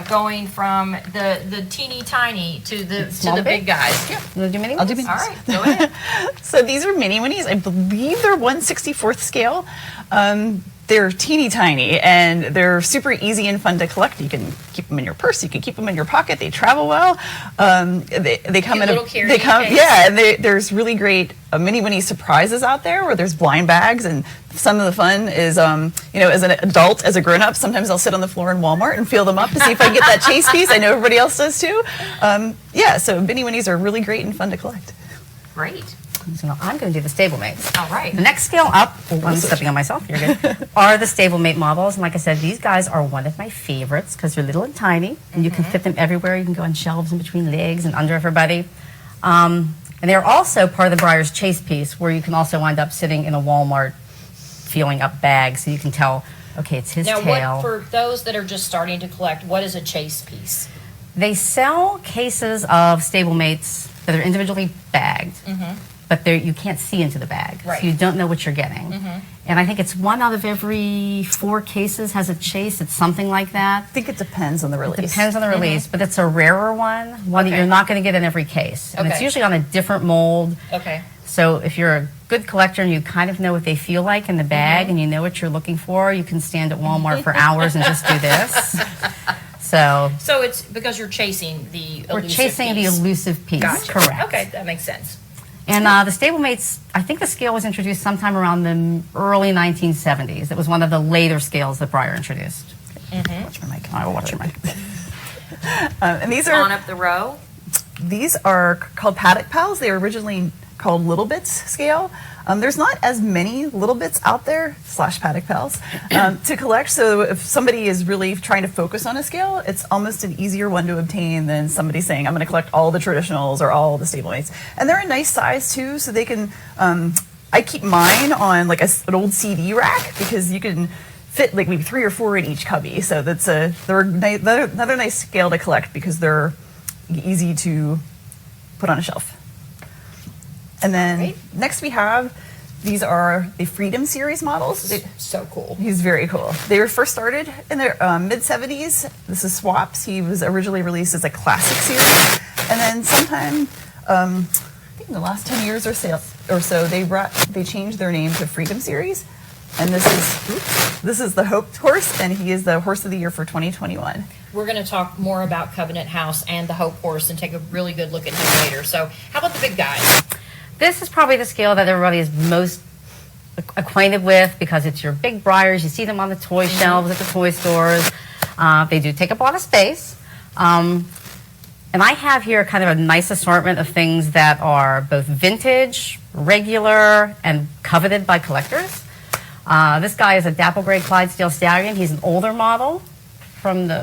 going from the teeny tiny to the big guys. Yeah. You want to do mini-minis? I'll do minis. All right, go ahead. So these are mini-minis. I believe they're 1/64th scale. They're teeny tiny and they're super easy and fun to collect. You can keep them in your purse. You can keep them in your pocket. They travel well. They come in and there's really great mini surprises out there where there's blind bags, and some of the fun is as an adult, as a grown up, sometimes I'll sit on the floor in Walmart and feel them up to see if I can get that chase piece. I know everybody else does too. So mini-minis are really great and fun to collect. Great. So now I'm going to do the stablemates. All right. The next scale up, I'm stepping on myself, you're good, are the stablemate models. And like I said, these guys are one of my favorites because they're little and tiny, and you can fit them everywhere. You can go on shelves in between legs and under everybody. And they're also part of the Breyer's chase piece, where you can also wind up sitting in a Walmart feeling up bag, so you can tell, okay, it's his tail. Now, for those that are just starting to collect, what is a chase piece? They sell cases of stablemates that are individually bagged. But you can't see into the bag, so you don't know what you're getting. And I think it's 1 out of every 4 cases has a chase. It's something like that. I think it depends on the release. It depends on the release, but it's a rarer one that you're not going to get in every case. And it's usually on a different mold. So if you're a good collector and you kind of know what they feel like in the bag and you know what you're looking for, you can stand at Walmart for hours and just do this. So it's because you're chasing the elusive piece. We're chasing the elusive piece, correct. Okay, that makes sense. And the stablemates, I think the scale was introduced sometime around the early 1970s. It was one of the later scales that Breyer introduced. Watch my mic. I will watch your mic. And these are on up the row. These are called Paddock Pals. They were originally called Little Bits scale. There's not as many Little Bits out there / Paddock Pals to collect. So if somebody is really trying to focus on a scale, it's almost an easier one to obtain than somebody saying, I'm going to collect all the traditionals or all the stablemates. And they're a nice size too, so they can, I keep mine on like an old CD rack because you can fit like maybe 3 or 4 in each cubby. So they're another nice scale to collect because they're easy to put on a shelf. And then next we have, these are the Freedom Series models. So cool. He's very cool. They were first started in the mid-70s. This is Swaps. He was originally released as a classic series. And then sometime, I think in the last 10 years or or so, they changed their name to Freedom Series, and this is the Hope horse, and he is the horse of the year for 2021. We're going to talk more about Covenant House and the Hope horse and take a really good look at him later. So how about the big guys? This is probably the scale that everybody is most acquainted with because it's your big Breyers. You see them on the toy shelves at the toy stores. They do take up a lot of space. And I have here kind of a nice assortment of things that are both vintage, regular, and coveted by collectors. This guy is a dapple gray Clydesdale Stallion. He's an older model from the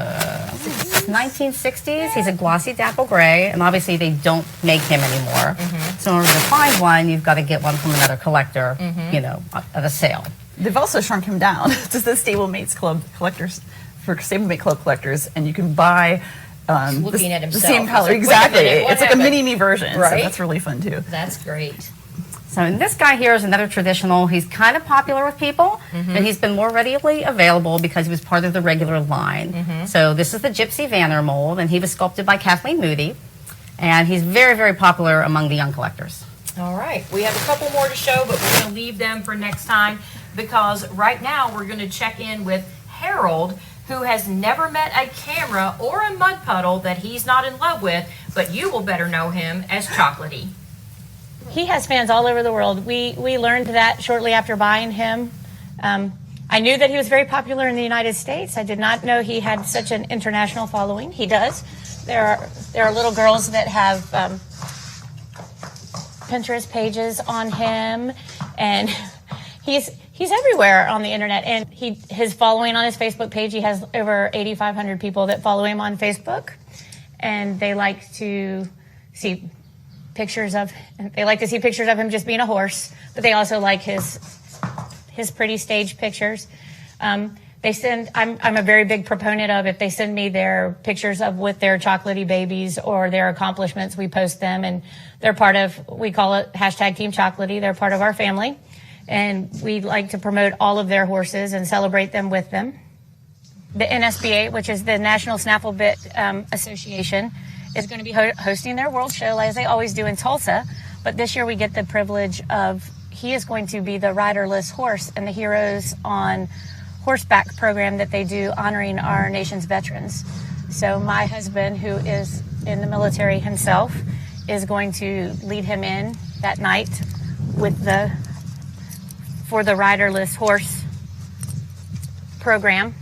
1960s. He's a glossy dapple gray, and obviously they don't make him anymore. So in order to find one, you've got to get one from another collector, you know, at a sale. They've also shrunk him down to the Stablemates Club collectors, for Stablemate Club collectors, and you can buy looking at himself. the same color. Like, exactly. It's like a mini-me version, right? so that's really fun too. That's great. So this guy here is another traditional. He's kind of popular with people, but he's been more readily available because he was part of the regular line. So this is the Gypsy Vanner mold, and he was sculpted by Kathleen Moody, and he's very, very popular among the young collectors. All right. We have a couple more to show, but we're going to leave them for next time because right now we're going to check in with Harold, who has never met a camera or a mud puddle that he's not in love with, but you will better know him as Chocolatey. He has fans all over the world. We learned that shortly after buying him. I knew that he was very popular in the United States. I did not know he had such an international following. He does. There are little girls that have Pinterest pages on him, and he's everywhere on the internet. And his following on his Facebook page, he has over 8,500 people that follow him on Facebook, and they like to see pictures of him just being a horse, but they also like his pretty stage pictures. I'm a very big proponent of if they send me their pictures with their Chocolatey babies or their accomplishments, we post them, and they're part of, we call it #Team Chocolatey. They're part of our family, and we like to promote all of their horses and celebrate them with them. The NSBA, which is the National Snaffle Bit Association, is going to be hosting their World Show, as they always do, in Tulsa. But this year we get the privilege of, he is going to be the riderless horse and the Heroes on Horseback program that they do honoring our nation's veterans. So my husband, who is in the military himself, is going to lead him in that night for the riderless horse program.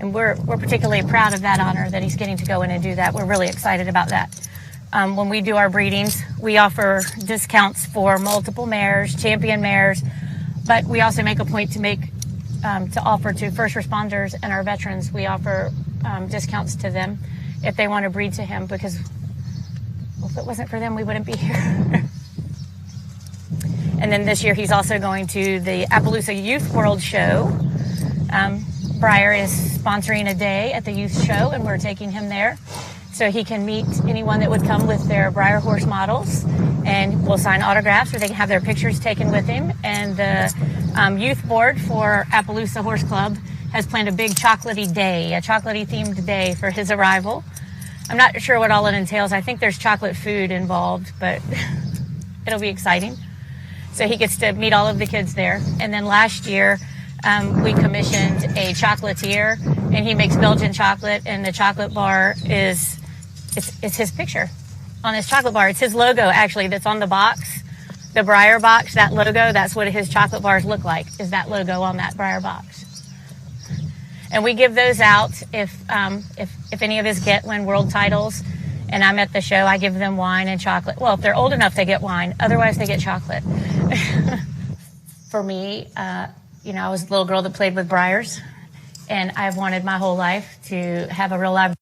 And we're particularly proud of that honor that he's getting to go in and do that. We're really excited about that. When we do our breedings, we offer discounts for multiple mares, champion mares, but we also make a point to offer to first responders and our veterans. We offer discounts to them if they want to breed to him, because if it wasn't for them, we wouldn't be here. And then this year, he's also going to the Appaloosa Youth World Show. Breyer is sponsoring a day at the youth show, and we're taking him there so he can meet anyone that would come with their Breyer horse models, and we'll sign autographs or they can have their pictures taken with him. And the youth board for Appaloosa Horse Club has planned a big Chocolatey day, a Chocolatey themed day for his arrival. I'm not sure what all it entails. I think there's chocolate food involved, but it'll be exciting. So he gets to meet all of the kids there. And then last year, we commissioned a chocolatier, and he makes Belgian chocolate, and the chocolate bar it's his picture on his chocolate bar. It's his logo, actually, that's on the box, the Breyer box. That logo, that's what his chocolate bars look like, is that logo on that Breyer box. And we give those out if any of his win world titles, and I'm at the show, I give them wine and chocolate. Well, if they're old enough, they get wine. Otherwise, they get chocolate. For me, I was a little girl that played with Breyers, and I've wanted my whole life to have a real live